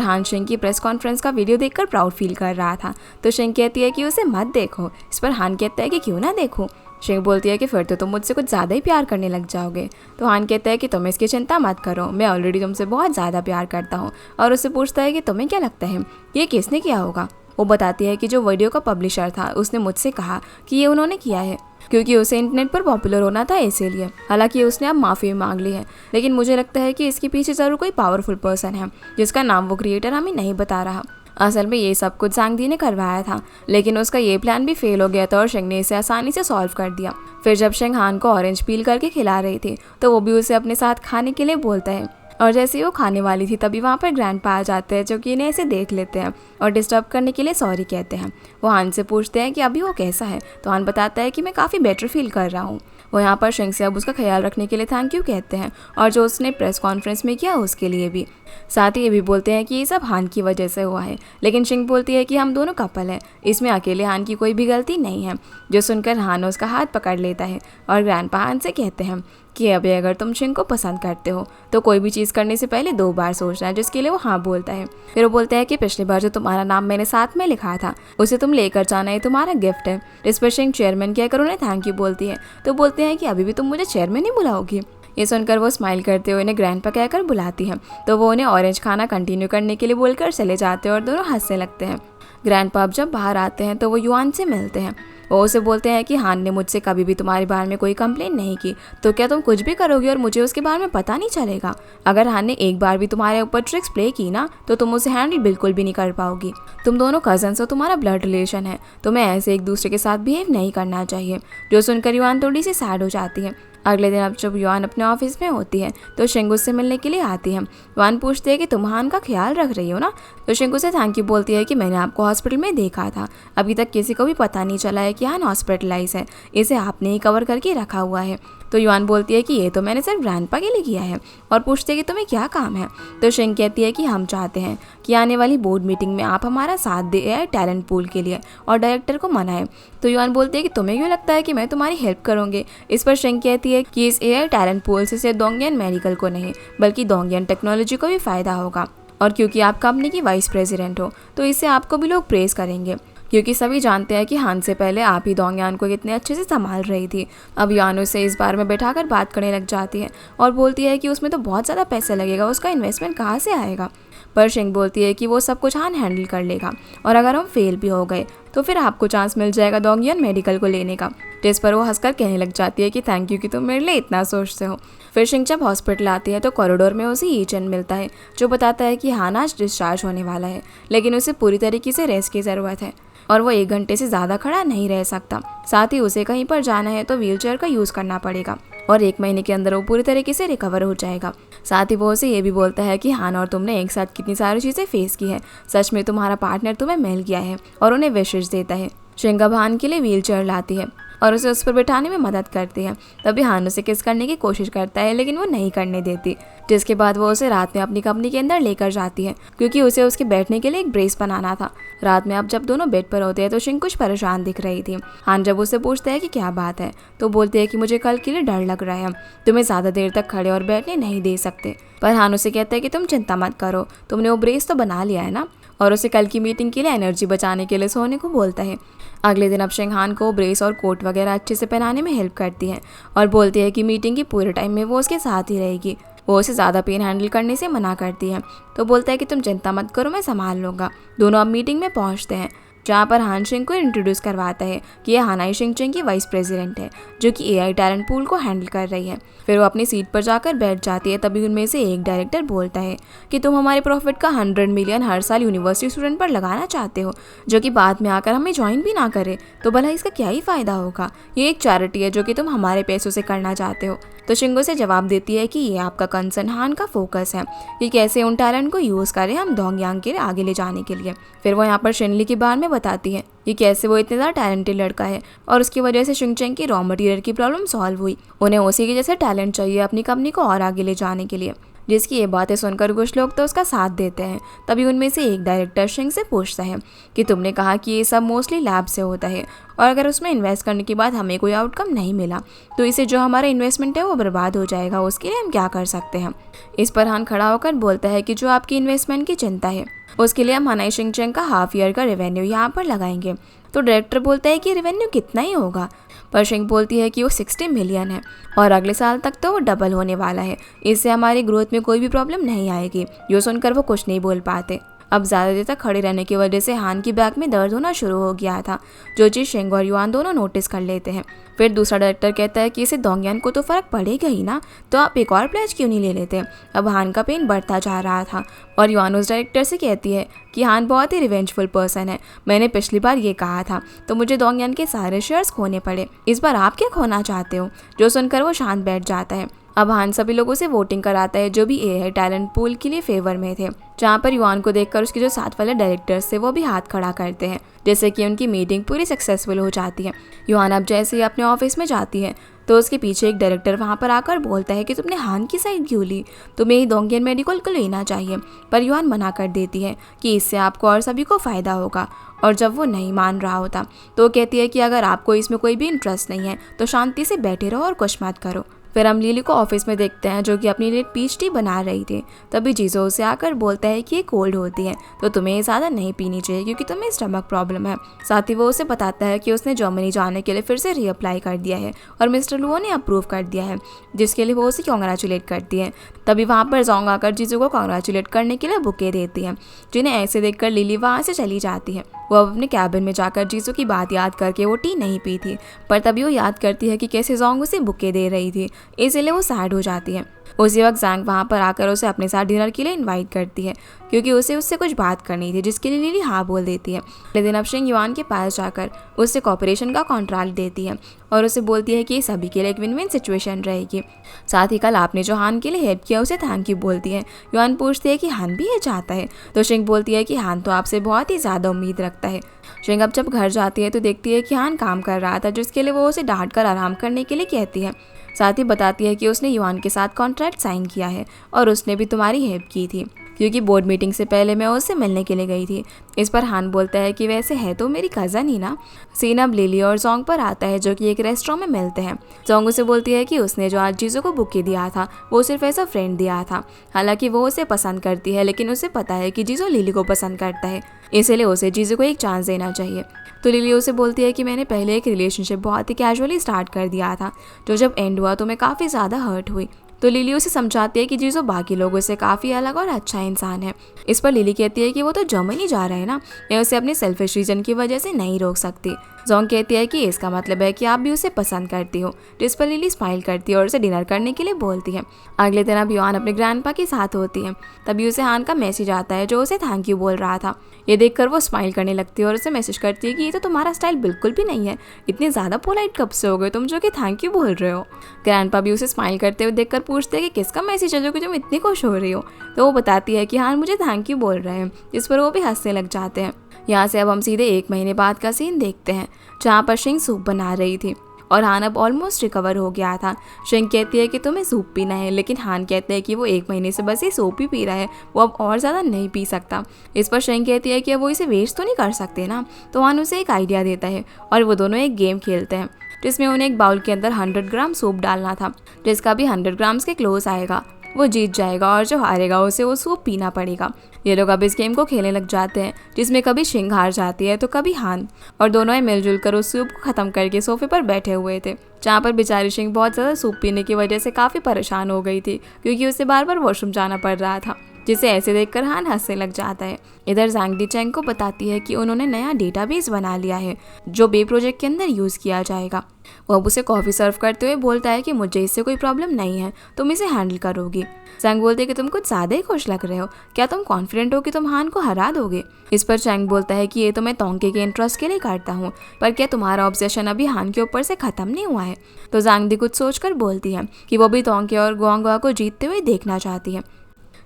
हान शिंग की प्रेस कॉन्फ्रेंस का वीडियो देखकर प्राउड फील कर रहा था। तो शिंग कहती है कि उसे मत देखो। इस पर हान कहता है कि क्यों ना देखूं। शिंग बोलती है कि फिर तो तुम मुझसे कुछ ज़्यादा ही प्यार करने लग जाओगे। तो हान कहता है कि तुम इसकी चिंता मत करो, मैं ऑलरेडी तुमसे बहुत ज़्यादा प्यार करता हूँ। और उससे पूछता है कि तुम्हें क्या लगता है ये किसने किया होगा। वो बताती है कि जो वीडियो का पब्लिशर था उसने मुझसे कहा कि ये उन्होंने किया है क्योंकि उसे इंटरनेट पर पॉपुलर होना था, इसीलिए। हालांकि उसने अब माफ़ी मांग ली है, लेकिन मुझे लगता है कि इसके पीछे ज़रूर कोई पावरफुल पर्सन है जिसका नाम वो क्रिएटर हमें नहीं बता रहा। असल में ये सब कुछ ज़ांग दी ने करवाया था, लेकिन उसका ये प्लान भी फेल हो गया था और शिंग ने इसे आसानी से सॉल्व कर दिया। फिर जब शिंग हान को ऑरेंज पील करके खिला रही थी तो वो भी उसे अपने साथ खाने के लिए बोलता है और जैसे ही वो खाने वाली थी तभी वहाँ पर ग्रैंडपा आ जाते हैं, जो कि इन्हें ऐसे देख लेते हैं और डिस्टर्ब करने के लिए सॉरी कहते हैं। वो हान से पूछते हैं कि अभी वो कैसा है, तो हान बताता है कि मैं काफ़ी बेटर फील कर रहा हूँ। वो यहाँ पर शिंग से अब उसका ख्याल रखने के लिए थैंक यू कहते हैं और जो उसने प्रेस कॉन्फ्रेंस में किया उसके लिए भी। साथ ही ये भी बोलते हैं कि ये सब हान की वजह से हुआ है, लेकिन शिंग बोलती है कि हम दोनों कपल हैं, इसमें अकेले हान की कोई भी गलती नहीं है। जो सुनकर हान उसका हाथ पकड़ लेता है और ग्रैंडपा हान से कहते हैं कि अभी अगर तुम शिंग को पसंद करते हो तो कोई भी चीज़ करने से पहले 2 बार सोचना है, जिसके लिए वो हाँ बोलता है। फिर वो बोलता है कि पिछली बार जो तुम्हारा नाम मैंने साथ में लिखा था उसे तुम लेकर जाना, ये तुम्हारा गिफ्ट है। इस पर शिंग चेयरमैन कहकर उन्हें थैंक यू बोलती है। तो बोलते हैं कि अभी भी तुम मुझे चेयरमैन ही बुलाओगी। ये सुनकर वो स्माइल करते हुए उन्हें ग्रैंडपा कहकर बुलाती है, तो वो उन्हें ऑरेंज खाना कंटिन्यू करने के लिए बोलकर चले जाते हैं और दोनों हंसने लगते हैं। ग्रैंडपा अब जब बाहर आते हैं तो वो युआन से मिलते हैं। वो उसे बोलते हैं कि हान ने मुझसे कभी भी तुम्हारे बारे में कोई कंप्लेन नहीं की, तो क्या तुम कुछ भी करोगे और मुझे उसके बारे में पता नहीं चलेगा। अगर हान ने एक बार भी तुम्हारे ऊपर ट्रिक्स प्ले की ना तो तुम उसे हैंडल बिल्कुल भी नहीं कर पाओगी। तुम दोनों कजन्स हो, तुम्हारा ब्लड रिलेशन है, तुम्हें ऐसे एक दूसरे के साथ बिहेव नहीं करना चाहिए। जो सुनकर युआन थोड़ी सी सैड हो जाती है। अगले दिन अब जब युआन अपने ऑफिस में होती है तो शिंग उससे मिलने के लिए आती है। युआन पूछती है कि तुम हान का ख्याल रख रही हो ना। तो शिंग उसे थैंक यू बोलती है कि मैंने आपको हॉस्पिटल में देखा था, अभी तक किसी को भी पता नहीं चला है कि हान हॉस्पिटलाइज है, इसे आपने ही कवर करके रखा हुआ है। तो युआन बोलती है कि ये तो मैंने सिर्फ ग्रैंडपा के लिए किया है और पूछती है कि तुम्हें क्या काम है। तो शिंग कहती है कि हम चाहते हैं कि आने वाली बोर्ड मीटिंग में आप हमारा साथ दे टैलेंट पूल के लिए और डायरेक्टर को मनाएं। तो युआन बोलती है कि तुम्हें क्यों लगता है कि मैं तुम्हारी हेल्प करूंगी। इस पर शिंग कहती है कि इस एआई टैलेंट पूल से सिर्फ डोंगियन मेडिकल को नहीं बल्कि डोंगियन टेक्नोलॉजी को भी फ़ायदा होगा, और क्योंकि आप कंपनी की वाइस प्रेसिडेंट हो तो इससे आपको भी लोग प्रेज़ करेंगे, क्योंकि सभी जानते हैं कि हान से पहले आप ही डोंगियन को कितने अच्छे से संभाल रही थी। अब युआन उसे इस बारे में बैठाकर बात करने लग जाती है और बोलती है कि उसमें तो बहुत ज़्यादा पैसा लगेगा, उसका इन्वेस्टमेंट कहाँ से आएगा। पर शिंग बोलती है कि वो सब कुछ हान हैंडल कर लेगा और अगर हम फेल भी हो गए तो फिर आपको चांस मिल जाएगा डोंगियन मेडिकल को लेने का। जिस पर वो हंसकर कहने लग जाती है कि थैंक यू कि तुम मेरे लिए इतना सोचते हो। फिर शिंग जब हॉस्पिटल आती है तो कॉरिडोर में उसे ईचन मिलता है, जो बताता है कि हान आज डिस्चार्ज होने वाला है, लेकिन उसे पूरी तरीके से रेस्ट की ज़रूरत है और वो 1 घंटे से ज़्यादा खड़ा नहीं रह सकता। साथ ही उसे कहीं पर जाना है तो व्हीलचेयर का यूज़ करना पड़ेगा और 1 महीने के अंदर वो पूरी तरीके से रिकवर हो जाएगा। साथ ही वो उसे ये भी बोलता है कि हान और तुमने एक साथ कितनी सारी चीज़ें फेस की है, सच में तुम्हारा पार्टनर तुम्हें मिल गया है, और उन्हें विशेष देता है। शिंग अब हान के लिए व्हीलचेयर लाती है और उसे उस पर बैठाने में मदद करती है। तभी हान उसे किस करने की कोशिश करता है लेकिन वो नहीं करने देती, जिसके बाद वो उसे रात में अपनी कंपनी के अंदर लेकर जाती है क्योंकि उसे उसके बैठने के लिए एक ब्रेस बनाना था। रात में अब जब दोनों बेड पर होते हैं तो शिंग कुछ परेशान दिख रही थी। हान जब उससे पूछता है कि क्या बात है तो बोलती है कि मुझे कल के लिए डर लग रहा है, तुम्हें ज़्यादा देर तक खड़े और बैठने नहीं दे सकते। पर हान उसे कहता है कि तुम चिंता मत करो, तुमने वो ब्रेस तो बना लिया है ना, और उसे कल की मीटिंग के लिए एनर्जी बचाने के लिए सोने को बोलता है। अगले दिन अब शिंग हान को ब्रेस और कोट वगैरह अच्छे से पहनाने में हेल्प करती है और बोलती है कि मीटिंग के पूरे टाइम में वो उसके साथ ही रहेगी। वो उसे ज़्यादा पेन हैंडल करने से मना करती है तो बोलता है कि तुम चिंता मत करो, मैं संभाल लूँगा। दोनों अब मीटिंग में पहुँचते हैं। जहाँ पर हान शिंग को इंट्रोड्यूस करवाता है कि यह हानाई शिंगचेंग की वाइस प्रेसिडेंट है जो कि एआई टैलेंट पूल को हैंडल कर रही है। फिर वो अपनी सीट पर जाकर बैठ जाती है। तभी उनमें से एक डायरेक्टर बोलता है कि तुम हमारे प्रॉफिट का 100 मिलियन हर साल यूनिवर्सिटी स्टूडेंट पर लगाना चाहते हो, जो कि बाद में आकर हमें ज्वाइन भी ना करे, तो भला इसका क्या ही फायदा होगा। ये एक चैरिटी है जो कि तुम हमारे पैसों से करना चाहते हो। तो शिंगो से जवाब देती है कि ये आपका कंसर्न हान का फोकस है कि कैसे उन टैलेंट को यूज़ करें हम डोंगयांग के आगे ले जाने के लिए। फिर वो यहाँ पर शिनली के बारे में बताती है कि कैसे वो इतने ज़्यादा टैलेंटेड लड़का है और उसकी वजह से शिंगचेंग की रॉ मटेरियल की प्रॉब्लम सॉल्व हुई। उन्हें उसी के जैसे टैलेंट चाहिए अपनी कंपनी को और आगे ले जाने के लिए। जिसकी ये बातें सुनकर कुछ लोग तो उसका साथ देते हैं। तभी उनमें से एक डायरेक्टर शिंग से पूछता है कि तुमने कहा कि ये सब मोस्टली लैब से होता है और अगर उसमें इन्वेस्ट करने के बाद हमें कोई आउटकम नहीं मिला तो इसे जो हमारा इन्वेस्टमेंट है वो बर्बाद हो जाएगा, उसके लिए हम क्या कर सकते हैं। इस पर हान खड़ा होकर बोलता है कि जो आपकी इन्वेस्टमेंट की चिंता है उसके लिए हम हानाई शिंगचेंग का हाफ ईयर का रेवेन्यू यहाँ पर लगाएंगे। तो डायरेक्टर बोलता है कि रेवेन्यू कितना ही होगा, पर शिंग बोलती है कि वो 60 मिलियन है और अगले साल तक तो वो डबल होने वाला है, इससे हमारी ग्रोथ में कोई भी प्रॉब्लम नहीं आएगी। ये सुनकर वो कुछ नहीं बोल पाते। अब ज़्यादा देर तक खड़े रहने की वजह से हान की बैक में दर्द होना शुरू हो गया था, जो चीज़ शिंग और युआन दोनों नोटिस कर लेते हैं। फिर दूसरा डायरेक्टर कहता है कि इसे डोंगयान को तो फ़र्क पड़ेगा ही ना, तो आप एक और प्लेज क्यों नहीं ले लेते। अब हान का पेन बढ़ता जा रहा था और युआन उस डायरेक्टर से कहती है कि हान बहुत ही रिवेंजफुल पर्सन है, मैंने पिछली बार ये कहा था तो मुझे डोंगयान के सारे शेयर्स खोने पड़े, इस बार आप क्या खोना चाहते हो। जो सुनकर वो शांत बैठ जाता है। अब हान सभी लोगों से वोटिंग कराता है जो भी एआई टैलेंट पूल के लिए फेवर में थे, जहाँ पर युआन को देखकर उसके जो साथ वाले डायरेक्टर्स थे वो भी हाथ खड़ा करते हैं, जैसे कि उनकी मीटिंग पूरी सक्सेसफुल हो जाती है। युआन अब जैसे ही अपने ऑफिस में जाती है तो उसके पीछे एक डायरेक्टर वहाँ पर आकर बोलता है कि तुमने हान की साइड क्यों ली, तुम्हें ही डोंगयान मेडिकल को लेना चाहिए। पर युआन मना कर देती है कि इससे आपको और सभी को फ़ायदा होगा। और जब वो नहीं मान रहा होता तो कहती है कि अगर आपको इसमें कोई भी इंटरेस्ट नहीं है तो शांति से बैठे रहो और कुछ मत करो। फिर हम लिली को ऑफिस में देखते हैं जो कि अपनी लिए पीच टी बना रही थी। तभी जीजो उसे आकर बोलता है कि ये कोल्ड होती है तो तुम्हें ये ज़्यादा नहीं पीनी चाहिए क्योंकि तुम्हें स्टमक प्रॉब्लम है। साथ ही वो उसे बताता है कि उसने जर्मनी जाने के लिए फिर से रीअप्लाई कर दिया है और मिस्टर लुओ ने अप्रूव कर दिया है, जिसके लिए वो उसे कॉन्ग्रेचुलेट करती है। तभी वहाँ पर जोंग आकर जीजो को कॉन्ग्रेचुलेट करने के लिए बुके देती है, जिन्हें ऐसे देखकर लिली वहाँ से चली जाती है। वो अब अपने कैबिन में जाकर जीजू की बात याद करके वो टी नहीं पी थी, पर तभी वो याद करती है कि कैसे जोंग उसे बुके दे रही थी, इसलिए वो सैड हो जाती है। उसी वक्त जैंग वहाँ पर आकर उसे अपने साथ डिनर के लिए इनवाइट करती है क्योंकि उसे उससे कुछ बात करनी थी, जिसके लिए लिली हाँ बोल देती है। अगले दिन अब शिंग युआन के पास जाकर उससे कॉपरेशन का कॉन्ट्रैक्ट देती है और उसे बोलती है कि ये सभी के लिए एक विन विन सिचुएशन रहेगी। साथ ही कल आपने जो हान के लिए हेल्प किया उसे थैंक यू बोलती है। युआन पूछती है कि हान भी ये चाहता है, तो शिंग बोलती है कि हान तो आपसे बहुत ही ज़्यादा उम्मीद रखता है। शिंग अब जब घर जाती है तो देखती है कि हान काम कर रहा था, जिसके लिए वो उसे डांट कर आराम करने के लिए कहती है। साथ ही बताती है कि उसने युआन के साथ कॉन्ट्रैक्ट साइन किया है और उसने भी तुम्हारी हेल्प की थी क्योंकि बोर्ड मीटिंग से पहले मैं उससे मिलने के लिए गई थी। इस पर हान बोलता है कि वैसे है तो मेरी कज़न ही ना। सीन अब लिली और जोंग पर आता है जो कि एक रेस्टोरेंट में मिलते हैं। जोंग उसे बोलती है कि उसने जो आज जीजू को बुके दिया था वो सिर्फ ऐसा फ्रेंड दिया था, हालांकि वो उसे पसंद करती है लेकिन उसे पता है कि जीजू लिली को पसंद करता है, इसलिए उसे जीजू को एक चांस देना चाहिए। तो लिली उसे बोलती है कि मैंने पहले एक रिलेशनशिप बहुत ही कैजुअली स्टार्ट कर दिया था, जो जब एंड हुआ तो मैं काफ़ी ज़्यादा हर्ट हुई। तो लिली उसे समझाती है कि जीजो बाकी लोगों से काफ़ी अलग और अच्छा इंसान है। इस पर लिली कहती है कि वो तो जर्मनी जा रहा है ना, मैं उसे अपनी सेल्फिश रीजन की वजह से नहीं रोक सकती। जोंग कहती है कि इसका मतलब है कि आप भी उसे पसंद करती हो, जिस पर लिली स्माइल करती है और उसे डिनर करने के लिए बोलती है। अगले दिन अब युआन अपने ग्रैंडपा के साथ होती है। तभी उसे हान का मैसेज आता है जो उसे थैंक यू बोल रहा था। ये देखकर वो स्माइल करने लगती है और उसे मैसेज करती है कि ये तो तुम्हारा स्टाइल बिल्कुल भी नहीं है, इतने ज़्यादा पोलाइट कब से हो गए तुम जो कि थैंक यू बोल रहे हो। ग्रैंडपा भी उसे स्माइल करते हुए देखकर पूछते हैं कि किसका मैसेज है जो कि तुम इतनी खुश हो रही हो। तो वो बताती है कि हान मुझे थैंक यू बोल रहे हैं, जिस पर वो भी हंसने लग जाते हैं। यहाँ से अब हम सीधे 1 महीने बाद का सीन देखते हैं जहाँ पर शिंग सूप बना रही थी और हान अब ऑलमोस्ट रिकवर हो गया था। शिंग कहती है कि तुम्हें सूप पीना है, लेकिन हान कहते हैं कि वो 1 महीने से बस ये सूप ही पी रहा है, वो अब और ज़्यादा नहीं पी सकता। इस पर शिंग कहती है कि अब वो इसे वेस्ट तो नहीं कर सकते ना। तो हान उसे एक आइडिया देता है और वो दोनों एक गेम खेलते हैं जिसमें उन्हें एक बाउल के अंदर 100 ग्राम सूप डालना था, जिसका भी 100 ग्राम्स के क्लोज आएगा वो जीत जाएगा और जो हारेगा उसे वो सूप पीना पड़ेगा। ये लोग अब इस गेम को खेलने लग जाते हैं जिसमें कभी शिंग हार जाती है तो कभी हान, और दोनों ही मिलजुल कर उस सूप को ख़त्म करके सोफे पर बैठे हुए थे, जहाँ पर बेचारी शिंग बहुत ज़्यादा सूप पीने की वजह से काफ़ी परेशान हो गई थी क्योंकि उसे बार बार वॉशरूम जाना पड़ रहा था। जिसे ऐसे देखकर हान हंसने लग जाता है। इधर ज़ैंग दी चैंग को बताती है कि उन्होंने नया डेटाबेस बना लिया है जो बे प्रोजेक्ट के अंदर यूज़ किया जाएगा। वो अब उसे कॉफ़ी सर्व करते हुए बोलता है कि मुझे इससे कोई प्रॉब्लम नहीं है, तुम इसे हैंडल करोगी। चैंग बोलते है कि तुम कुछ ज़्यादा ही खुश लग रहे हो, क्या तुम कॉन्फिडेंट हो कि तुम हान को हरा दोगे? इस पर चैंग बोलता है कि ये तो मैं तोंके के इंटरेस्ट के लिए करता हूँ, पर क्या तुम्हारा ऑब्सेशन अभी हान के ऊपर से ख़त्म नहीं हुआ है? तो ज़ैंग दी कुछ सोचकर बोलती है कि वो भी तोंके और गुआंगुआ को जीतते हुए देखना चाहती है।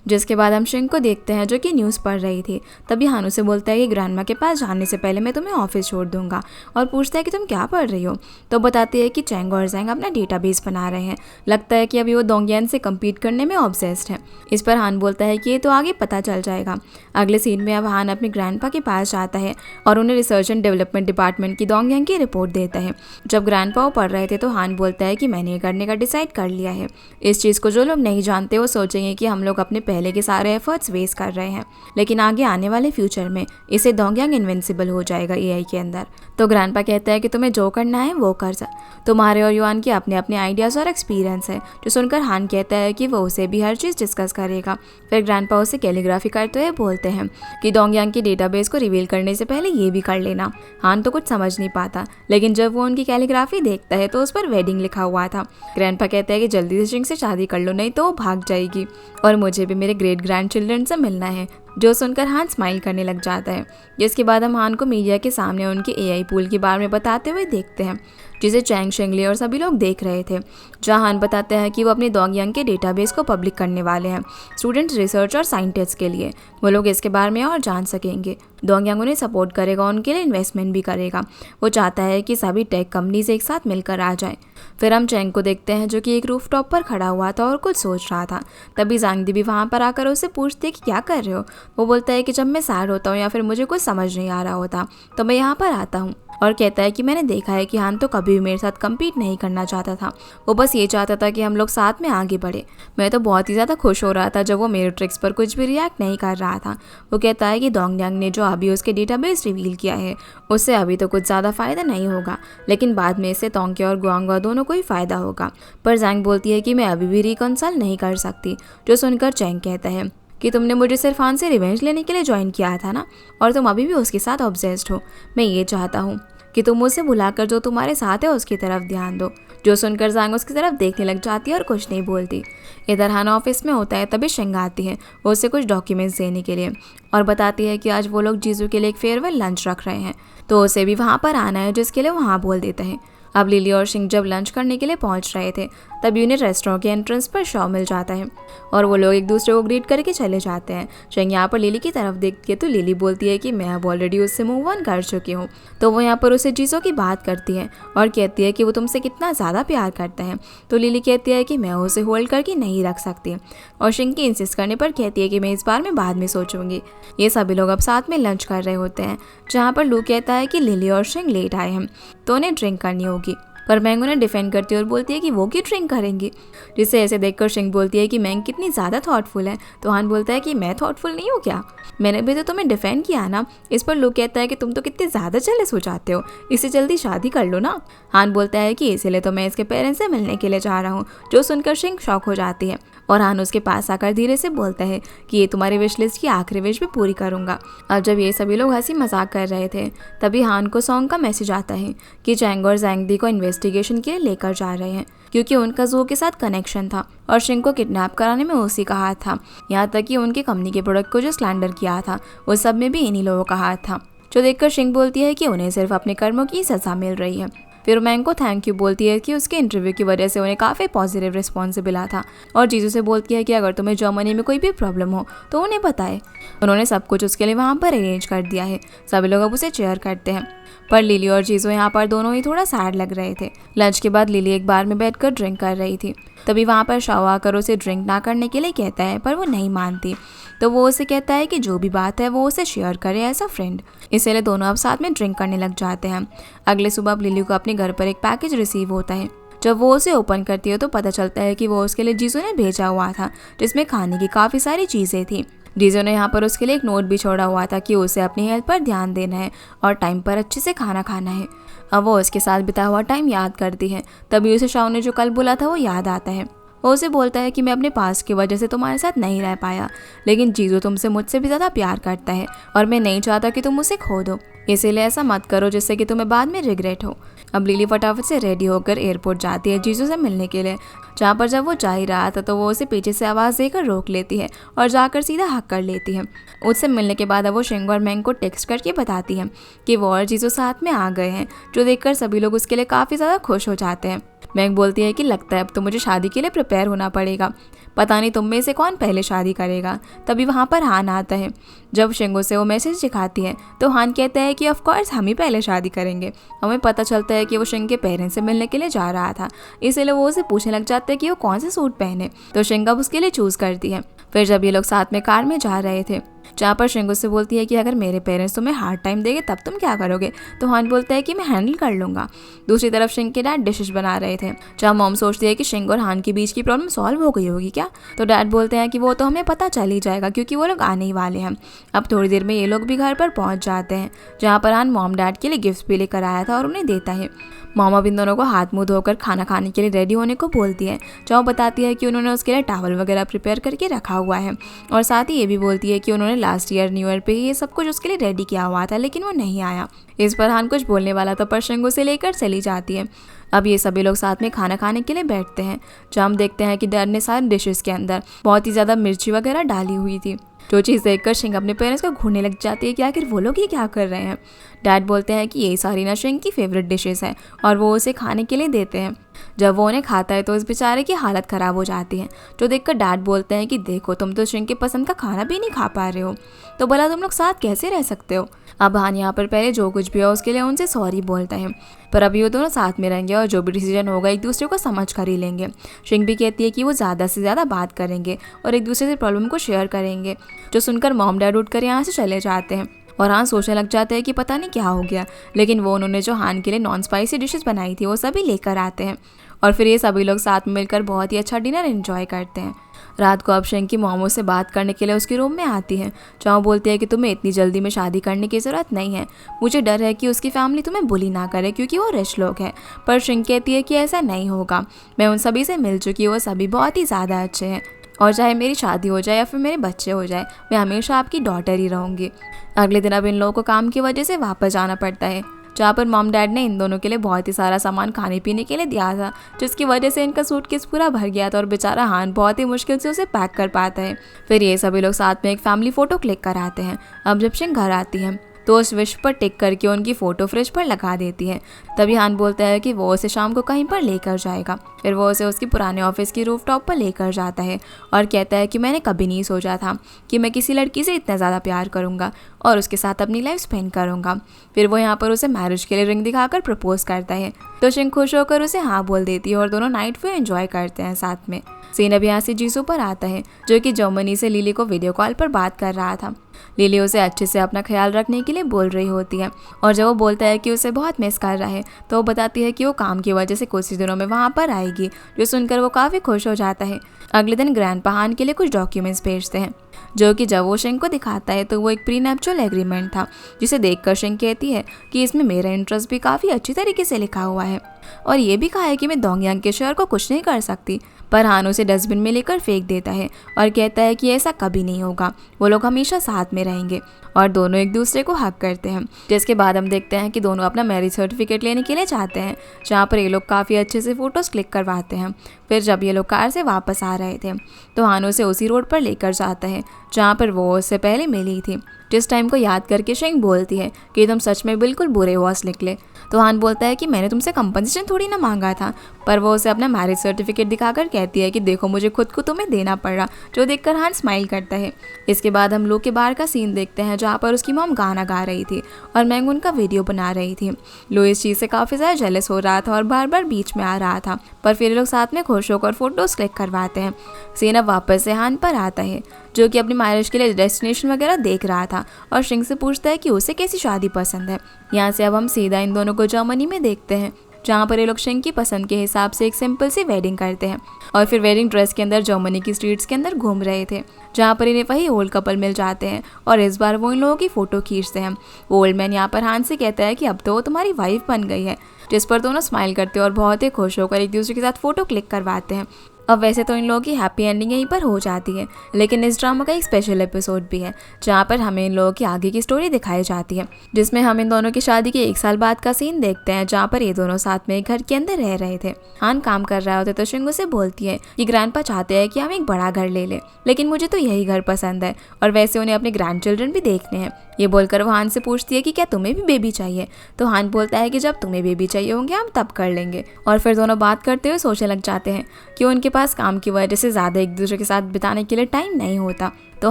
जिसके बाद हम शिंग को देखते हैं जो कि न्यूज़ पढ़ रही थी। तभी हानू से बोलता है कि ग्रैंडमा के पास जाने से पहले मैं तुम्हें ऑफिस छोड़ दूंगा, और पूछता है कि तुम क्या पढ़ रही हो। तो बताती है कि चैंग और ज़ैंग अपना डेटाबेस बना रहे हैं, लगता है कि अभी वो डोंगियन से कम्पीट करने में ऑब्सेस्ड है। इस पर हान बोलता है कि ये तो आगे पता चल जाएगा। अगले सीन में अब हान अपने ग्रैंडपा के पास जाता है और उन्हें रिसर्च एंड डेवलपमेंट डिपार्टमेंट की डोंगियन की रिपोर्ट देता है। जब ग्रैंडपा वो पढ़ रहे थे तो हान बोलता है कि मैंने ये करने का डिसाइड कर लिया है। इस चीज़ को जो लोग नहीं जानते वो सोचेंगे कि हम लोग अपने पहले के सारे एफर्ट्स वेस्ट कर रहे हैं, लेकिन आगे आने वाले फ्यूचर में इसे डोंगियांग इनविंसिबल हो जाएगा एआई के अंदर। तो ग्रैंडपा कहता है कि तुम्हें जो करना है वो कर जा, तुम्हारे और युआन के अपने अपने आइडियाज़ और एक्सपीरियंस है। जो सुनकर हान कहता है कि वो उसे भी हर चीज़ डिस्कस करेगा। फिर ग्रैंडपा उसे कैलीग्राफी करते हुए बोलते हैं कि डोंगियांग के डेटाबेस को रिवील करने से पहले ये भी कर लेना। हान तो कुछ समझ नहीं पाता, लेकिन जब वो उनकी कैलीग्राफी देखता है तो उस पर वेडिंग लिखा हुआ था। ग्रैंडपा कहता है कि जल्दी से शिंग से शादी कर लो, नहीं तो वो भाग जाएगी और मुझे भी मेरे ग्रेट ग्रैंड चिल्ड्रन से मिलना है। जो सुनकर हान स्माइल करने लग जाता है। जिसके बाद हम हान को मीडिया के सामने उनके एआई पूल के बारे में बताते हुए देखते हैं, जिसे चैंग शेंगली और सभी लोग देख रहे थे। जहां हान बताते हैं कि वो अपने डोंगियांग के डेटाबेस को पब्लिक करने वाले हैं स्टूडेंट्स, रिसर्च और साइंटिस्ट के लिए। वो लोग इसके बारे में और जान सकेंगे। डोंगियांग उन्हें सपोर्ट करेगा, उनके लिए इन्वेस्टमेंट भी करेगा। वो चाहता है कि सभी टेक कंपनीज एक साथ मिलकर आ जाए। फिर हम चैंग को देखते हैं जो कि एक रूफटॉप पर खड़ा हुआ था और कुछ सोच रहा था। तभी ज़ैंग दी भी वहाँ पर आकर उससे पूछती है कि क्या कर रहे हो। वो बोलता है कि जब मैं सैड होता हूँ या फिर मुझे कुछ समझ नहीं आ रहा होता तो मैं यहाँ पर आता हूँ, और कहता है कि मैंने देखा है कि हान तो कभी भी मेरे साथ कम्पीट नहीं करना चाहता था, वो बस ये चाहता था कि हम लोग साथ में आगे बढ़े। मैं तो बहुत ही ज़्यादा खुश हो रहा था जब वो मेरे ट्रिक्स पर कुछ भी रिएक्ट नहीं कर रहा था। वो कहता है कि डोंगियांग ने जो अभी उसके डेटाबेस रिवील किया है उससे अभी तो कुछ ज़्यादा फ़ायदा नहीं होगा, लेकिन बाद में इससे तोंके और गुआंगुआ दोनों को ही फ़ायदा होगा। पर ज़ैंग बोलती है कि मैं अभी भी रिकंसल नहीं कर सकती। जो सुनकर चैंग कहता है कि तुमने मुझे सिर्फ हान से रिवेंज लेने के लिए ज्वाइन किया था ना, और तुम अभी भी उसके साथ ऑब्सेस्ड हो। मैं ये चाहता हूँ कि तुम उसे बुलाकर जो तुम्हारे साथ है उसकी तरफ ध्यान दो। जो सुनकर ज़ैंग उसकी तरफ देखने लग जाती है और कुछ नहीं बोलती। इधर हान ऑफिस में होता है, तभी शिंग आती है वो उसे कुछ डॉक्यूमेंट्स देने के लिए, और बताती है कि आज वो लोग जीजू के लिए एक फेयरवेल लंच रख रहे हैं, तो उसे भी वहाँ पर आना है, जिसके लिए वो हाँ बोल देता है। अब लिली और शिंग जब लंच करने के लिए पहुंच रहे थे तभी उन्हें रेस्टोरेंट के एंट्रेंस पर शॉ मिल जाता है और वो लोग एक दूसरे को ग्रीट करके चले जाते हैं। शिंग यहाँ पर लिली की तरफ देखती है तो लिली बोलती है कि मैं अब ऑलरेडी उससे मूव ऑन कर चुकी हूँ। तो वो यहाँ पर उसे चीज़ों की बात करती है और कहती है कि वो तुमसे कितना ज़्यादा प्यार करता है। तो लिली कहती है कि मैं उसे होल्ड करके नहीं रख सकती, और शिंग की इंसिस्ट करने पर कहती है कि मैं इस बार में बाद में सोचूंगी। ये सभी लोग अब साथ में लंच कर रहे होते हैं, जहाँ पर लू कहता है कि लिली और शिंग लेट आए हैं तो उन्हें ड्रिंक करनी होगी, पर मैंग उन्हें डिफेंड करती है और बोलती है कि वो क्यों ड्रिंक करेंगी। जिसे ऐसे देखकर शिंग बोलती है कि मैंग कितनी ज़्यादा थॉटफुल है। तो हान बोलता है कि मैं थॉटफुल नहीं हूँ क्या, मैंने भी तो तुम्हें डिफेंड किया ना। इस पर लू कहता है कि तुम तो कितने ज़्यादा जेलस हो जाते हो, इससे जल्दी शादी कर लो ना। हान बोलता है कि इसीलिए तो मैं इसके पेरेंट्स से मिलने के लिए जा रहा हूँ। जो सुनकर शिंग शॉक हो जाती है और हान उसके पास आकर धीरे से बोलता है कि ये तुम्हारी विश लिस्ट की आखिरी विश भी पूरी करूँगा। अब जब ये सभी लोग हंसी मजाक कर रहे थे तभी हान को सॉन्ग का मैसेज आता है कि चैंग और ज़ैंग दी को इन्वेस्टिगेशन के लिए लेकर जा रहे हैं, क्योंकि उनका जू के साथ कनेक्शन था और शिंग को किडनैप कराने में उसी का हाथ था। यहाँ तक कि उनके कंपनी के प्रोडक्ट को जो स्लैंडर किया था वो सब में भी इन्हीं लोगों का हाथ था। जो देखकर शिंग बोलती है कि उन्हें सिर्फ अपने कर्मों की सजा मिल रही है। फिर मैंग को थैंक यू बोलती है कि उसके इंटरव्यू की वजह से उन्हें काफ़ी पॉजिटिव रिस्पॉन्स मिला था, और जीजू से बोलती है कि अगर तुम्हें जर्मनी में कोई भी प्रॉब्लम हो तो उन्हें बताए। उन्होंने सब कुछ उसके लिए वहाँ पर अरेंज कर दिया है। सभी लोग अब उसे चेयर करते हैं, पर लिली और जीजू यहाँ पर दोनों ही थोड़ा सैड लग रहे थे। लंच के बाद लिली एक बार में बैठकर ड्रिंक कर रही थी, तभी वहाँ पर शाओ आकर उसे ड्रिंक ना करने के लिए कहता है, पर वो नहीं मानती। तो वो उसे कहता है कि जो भी बात है वो उसे शेयर करे एज अ फ्रेंड। इसीलिए दोनों अब साथ में ड्रिंक करने लग जाते हैं। अगले सुबह अब लिली को अपने घर पर एक पैकेज रिसीव होता है। जब वो उसे ओपन करती है तो पता चलता है कि वो उसके लिए जीजू ने भेजा हुआ था, जिसमें खाने की काफ़ी सारी चीज़ें थी। जीजू ने यहाँ पर उसके लिए एक नोट भी छोड़ा हुआ था कि उसे अपनी हेल्थ पर ध्यान देना है और टाइम पर अच्छे से खाना खाना है। अब वो उसके साथ बिता हुआ टाइम याद करती है। तभी उसे शाओ ने जो कल बोला था वो याद आता है। वो उसे बोलता है कि मैं अपने पास की वजह से तुम्हारे साथ नहीं रह पाया, लेकिन जीजू तुमसे मुझसे भी ज़्यादा प्यार करता है और मैं नहीं चाहता कि तुम उसे खो दो, इसीलिए ऐसा मत करो जिससे कि तुम्हें बाद में रिग्रेट हो। अब लिली फटाफट से रेडी होकर एयरपोर्ट जाती है जीजू से मिलने के लिए, जहाँ पर जब वो जा ही रहा था तो वो उसे पीछे से आवाज़ देकर रोक लेती है और जाकर सीधा हक कर लेती है। उससे मिलने के बाद अब वो शिंग और मैंग को टेक्स्ट करके बताती है कि वो और जीजू साथ में आ गए हैं, जो देखकर सभी लोग उसके लिए काफ़ी ज़्यादा खुश हो जाते हैं। मैंग बोलती है कि लगता है अब तो मुझे शादी के लिए प्रिपेयर होना पड़ेगा, पता नहीं तुम में से कौन पहले शादी करेगा। तभी वहाँ पर हान आता है। जब शिंगो से वो मैसेज दिखाती है तो हान कहता है कि ऑफ कोर्स हम ही पहले शादी करेंगे। हमें पता चलता है कि वो शिंग के पेरेंट्स से मिलने के लिए जा रहा था, इसलिए वो उसे पूछने लग जाता है कि वो कौन से सूट पहने, तो शिंग अब उसके लिए चूज़ करती है। फिर जब ये लोग साथ में कार में जा रहे थे, जहाँ पर शिंग उससे बोलती है कि अगर मेरे पेरेंट्स तुम्हें हार्ड टाइम देंगे तब तुम क्या करोगे, तो हान बोलता है कि मैं हैंडल कर लूँगा। दूसरी तरफ शिंग के डैड डिशेस बना रहे थे, जहाँ मॉम सोचती है कि शिंग और हान के बीच की प्रॉब्लम सॉल्व हो गई होगी क्या, तो डैड बोलते हैं कि वो तो हमें पता चल ही जाएगा क्योंकि वो लोग आने ही वाले हैं। अब थोड़ी देर में ये लोग भी घर पर पहुँच जाते हैं, जहाँ पर हान मॉम डैड के लिए गिफ्ट भी लेकर आया था और उन्हें देता है। मॉम अब इन दोनों को हाथ मुंह धोकर खाना खाने के लिए रेडी होने को बोलती है, जहाँ बताती है कि उन्होंने उसके लिए टॉवल वगैरह प्रिपेयर करके रखा हुआ है, और साथ ही ये भी बोलती है कि उन्होंने लास्ट ईयर न्यू ईयर पे ही ये सब कुछ उसके लिए रेडी किया हुआ था, लेकिन वो नहीं आया। इस पर हान कुछ बोलने वाला था पर शिंग उसे लेकर चली जाती है। अब ये सभी लोग साथ में खाना खाने के लिए बैठते हैं, जहाँ हम देखते हैं कि डैड ने सारे डिशेस के अंदर बहुत ही ज़्यादा मिर्ची वगैरह डाली हुई थी, जो चीज़ देखकर शिंग अपने पेरेंट्स को घूरने लग जाती है कि आखिर वो लोग ये क्या कर रहे हैं। डैड बोलते हैं कि ये सारी ना शिंग की फेवरेट डिशेस है और वो उसे खाने के लिए देते हैं। जब वो उन्हें खाता है तो इस बेचारे की हालत ख़राब हो जाती है, जो देखकर डैड बोलते हैं कि देखो तुम तो शिंग के पसंद का खाना भी नहीं खा पा रहे हो, तो भला तुम लोग साथ कैसे रह सकते हो। अब हान यहाँ पर पहले जो कुछ भी हो उसके लिए उनसे सॉरी बोलता है, पर अभी वो दोनों साथ में रहेंगे और जो भी डिसीजन होगा एक दूसरे को समझ कर ही लेंगे। शिंग भी कहती है कि वो ज़्यादा से ज़्यादा बात करेंगे और एक दूसरे से प्रॉब्लम को शेयर करेंगे, जो सुनकर मॉम डैड उठकर यहाँ से चले जाते हैं और हान सोचने लग जाते हैं कि पता नहीं क्या हो गया, लेकिन वो उन्होंने जो हान के लिए नॉन स्पाइसी डिशेस बनाई थी वो सभी लेकर आते हैं और फिर ये सभी लोग साथ में मिलकर बहुत ही अच्छा डिनर एंजॉय करते हैं। रात को अब शिंग की मॉम से बात करने के लिए उसके रूम में आती है, जहाँ बोलती है कि तुम्हें इतनी जल्दी में शादी करने की ज़रूरत नहीं है, मुझे डर है कि उसकी फैमिली तुम्हें बुली ना करे क्योंकि वो रिच लोग हैं। पर शिंग कहती है कि ऐसा नहीं होगा, मैं उन सभी से मिल चुकी हूँ, वो सभी बहुत ही ज़्यादा अच्छे हैं और चाहे मेरी शादी हो जाए या फिर मेरे बच्चे हो जाए, मैं हमेशा आपकी डॉटर ही रहूँगी। अगले दिन अब इन लोगों को काम की वजह से वापस जाना पड़ता है, जहाँ पर मॉम डैड ने इन दोनों के लिए बहुत ही सारा सामान खाने पीने के लिए दिया था, जिसकी वजह से इनका सूटकेस पूरा भर गया था और बेचारा हान बहुत ही मुश्किल से उसे पैक कर पाता है। फिर ये सभी लोग साथ में एक फैमिली फ़ोटो क्लिक कराते हैं। अब जब शिंग घर आती है तो उस विश पर टिक करके उनकी फ़ोटो फ्रिज पर लगा देती है। तभी हान बोलता है कि वो उसे शाम को कहीं पर लेकर जाएगा। फिर वो उसे उसकी पुराने ऑफिस की रूफटॉप पर लेकर जाता है और कहता है कि मैंने कभी नहीं सोचा था कि मैं किसी लड़की से इतना ज़्यादा प्यार करूँगा और उसके साथ अपनी लाइफ स्पेंड करूँगा। फिर वो यहाँ पर उसे मैरिज के लिए रिंग दिखाकर प्रपोज करता है, तो शिंग खुश होकर उसे हाँ बोल देती है और दोनों नाइट व्यू एंजॉय करते हैं साथ में। सीन अब यहाँ से जीसू पर आता है, जो कि जर्मनी से लिली को वीडियो कॉल पर बात कर रहा था। लिली उसे अच्छे से अपना ख्याल रखने के लिए बोल रही होती है और जब वो बोलता है कि उसे बहुत मिस कर रहा है तो वो बताती है कि वो काम की वजह से कुछ ही दिनों में वहाँ पर आएगी, जो सुनकर वो काफ़ी खुश हो जाता है। अगले दिन ग्रैंडपा हान के लिए कुछ डॉक्यूमेंट्स भेजते हैं, जो कि जब वो शिंग को दिखाता है तो वो एक प्रीनैप्चुअल एग्रीमेंट था, जिसे देखकर शिंग कहती है कि इसमें मेरा इंटरेस्ट भी काफ़ी अच्छी तरीके से लिखा हुआ है और ये भी कहा है कि मैं दोंगयांग के शेयर को कुछ नहीं कर सकती। पर हान उसे डस्टबिन में लेकर फेंक देता है और कहता है कि ऐसा कभी नहीं होगा, वो लोग हमेशा साथ में रहेंगे और दोनों एक दूसरे को हक करते हैं। जिसके बाद हम देखते हैं कि दोनों अपना मैरिज सर्टिफिकेट लेने के लिए जाते हैं, जहाँ पर ये लोग काफ़ी अच्छे से फ़ोटोज़ क्लिक करवाते हैं। फिर जब ये लोग कार से वापस आ रहे थे तो हान उसे उसी रोड पर लेकर जाता है जहाँ पर वो उससे पहले मिली थी। जिस टाइम को याद करके शिंग बोलती है कि तुम सच में बिल्कुल बुरे बॉस निकले, तो हान बोलता है कि मैंने तुमसे कंपनसेशन थोड़ी ना मांगा था, पर वो उसे अपना मैरिज सर्टिफिकेट दिखाकर कहती है कि देखो मुझे खुद को तुम्हें देना पड़ा, जो देखकर हान स्माइल करता है। इसके बाद हम लोग के बाहर का सीन देखते हैं, जहाँ पर उसकी मॉम गाना गा रही थी और मैंग उनका वीडियो बना रही थी। लो इस चीज़ से काफ़ी ज़्यादा जेलस हो रहा था और बार बार बीच में आ रहा था, पर फिर लोग साथ में खुश होकर फोटोज़ क्लिक करवाते हैं। सीन अब वापस से हान पर आता है, जो कि अपनी मैरिज के लिए डेस्टिनेशन वगैरह देख रहा था और शिंग से पूछता है कि उसे कैसी शादी पसंद है। यहाँ से अब हम सीधा इन दोनों को जर्मनी में देखते हैं, जहाँ पर ये लोग शिंग की पसंद के हिसाब से एक सिंपल सी वेडिंग करते हैं और फिर वेडिंग ड्रेस के अंदर जर्मनी की स्ट्रीट्स के अंदर घूम रहे थे, जहाँ पर इन्हें वही ओल्ड कपल मिल जाते हैं और इस बार वो इन लोगों की फ़ोटो खींचते हैं। ओल्ड मैन यहाँ पर हान से कहता है कि अब तो वो तुम्हारी वाइफ बन गई है, जिस पर दोनों स्माइल करते हैं और बहुत ही खुश होकर एक दूसरे के साथ फ़ोटो क्लिक करवाते हैं। अब वैसे तो इन लोगों की हैप्पी एंडिंग यहीं पर हो जाती है, लेकिन इस ड्रामा का एक स्पेशल एपिसोड भी है जहाँ पर हमें इन लोगों की आगे की स्टोरी दिखाई जाती है, जिसमें हम इन दोनों की शादी के 1 साल बाद का सीन देखते हैं जहाँ पर ये दोनों साथ में एक घर के अंदर रह रहे थे। हान काम कर रहा होता तो शिंगो से बोलती है कि ग्रैंडपा चाहते हैं कि हम एक बड़ा घर ले लें, लेकिन मुझे तो यही घर पसंद है और वैसे उन्हें अपने ग्रैंड चिल्ड्रन भी देखने हैं। ये बोलकर वो हान से पूछती है कि क्या तुम्हें भी बेबी चाहिए, तो हान बोलता है कि जब तुम्हें बेबी चाहिए होंगे हम तब कर लेंगे। और फिर दोनों बात करते हुए सोचने लग जाते हैं कि उनके पास काम की वजह से ज़्यादा एक दूसरे के साथ बिताने के लिए टाइम नहीं होता। तो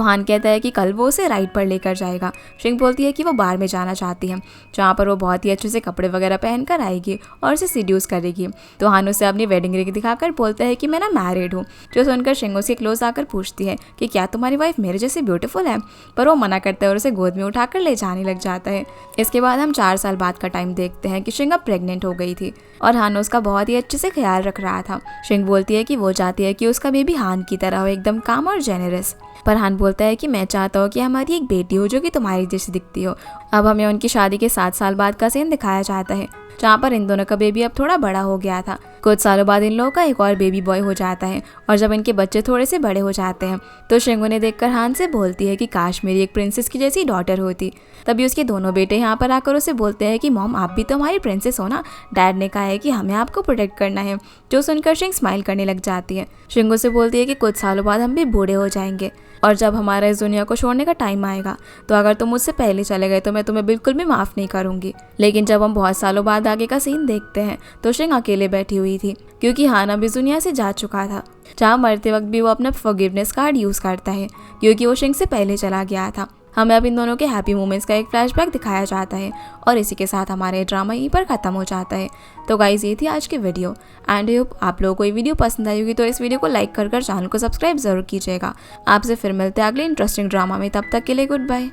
हान कहता है कि कल वो उसे राइड पर लेकर जाएगा। शिंग बोलती है कि वो बार में जाना चाहती है जहाँ पर वो बहुत ही अच्छे से कपड़े वगैरह पहन कर आएगी और उसे सीड्यूस करेगी। तो हान उसे अपनी वेडिंग रिंग दिखाकर बोलता है कि मैं ना मैरिड हूँ, जो सुनकर शिंग उसके क्लोज आकर पूछती है कि क्या तुम्हारी वाइफ मेरे जैसे ब्यूटीफुल है, पर वो मना करता है और उसे गोद में उठाकर ले जाने लग जाता है। इसके बाद हम 4 साल बाद का टाइम देखते हैं कि शिंग अब प्रेग्नेंट हो गई थी और हान उसका बहुत ही अच्छे से ख्याल रख रहा था। शिंग बोलती है कि वो चाहती है कि उसका बेबी हान की तरह हो, एकदम काम और जेनरस, पर हान बोलता है कि मैं चाहता हूँ कि हमारी एक बेटी हो जो कि तुम्हारी जैसी दिखती हो। अब हमें उनकी शादी के 7 साल बाद का सीन दिखाया जाता है जहाँ पर इन दोनों का बेबी अब थोड़ा बड़ा हो गया था। कुछ सालों बाद इन लोगों का एक और बेबी बॉय हो जाता है और जब इनके बच्चे थोड़े से बड़े हो जाते हैं तो शिंग उन्हें देखकर हान से बोलती है कि काश मेरी एक प्रिंसेस की जैसी डॉटर होती। तभी उसके दोनों बेटे यहाँ पर आकर उसे बोलते हैं कि मॉम आप भी तो हमारी प्रिंसेस हो ना, डैड ने कहा है कि हमें आपको प्रोटेक्ट करना है। जो सुनकर शिंग स्माइल करने लग जाती है। शिंग उसे बोलती है कि कुछ सालों बाद हम भी बूढ़े हो जाएंगे और जब हमारा इस दुनिया को छोड़ने का टाइम आएगा तो अगर तुम मुझसे पहले चले गए तो मैं तुम्हें बिल्कुल भी माफ़ नहीं करूंगी। लेकिन जब हम बहुत सालों बाद आगे का सीन देखते हैं तो शिंग अकेले बैठी हुई थी क्योंकि हान अब इस दुनिया से जा चुका था, जहाँ मरते वक्त भी वो अपना फॉरगिवनेस कार्ड यूज़ करता है क्योंकि वो शिंग से पहले चला गया था। हमें अब इन दोनों के हैप्पी मोमेंट्स का एक फ्लैशबैक दिखाया जाता है और इसी के साथ हमारे ड्रामा यहीं पर ख़त्म हो जाता है। तो गाइस ये थी आज की वीडियो एंड आई होप आप लोगों को ये वीडियो पसंद आई होगी, तो इस वीडियो को लाइक कर चैनल को सब्सक्राइब ज़रूर कीजिएगा। आपसे फिर मिलते हैं अगले इंटरेस्टिंग ड्रामा में, तब तक के लिए गुड बाय।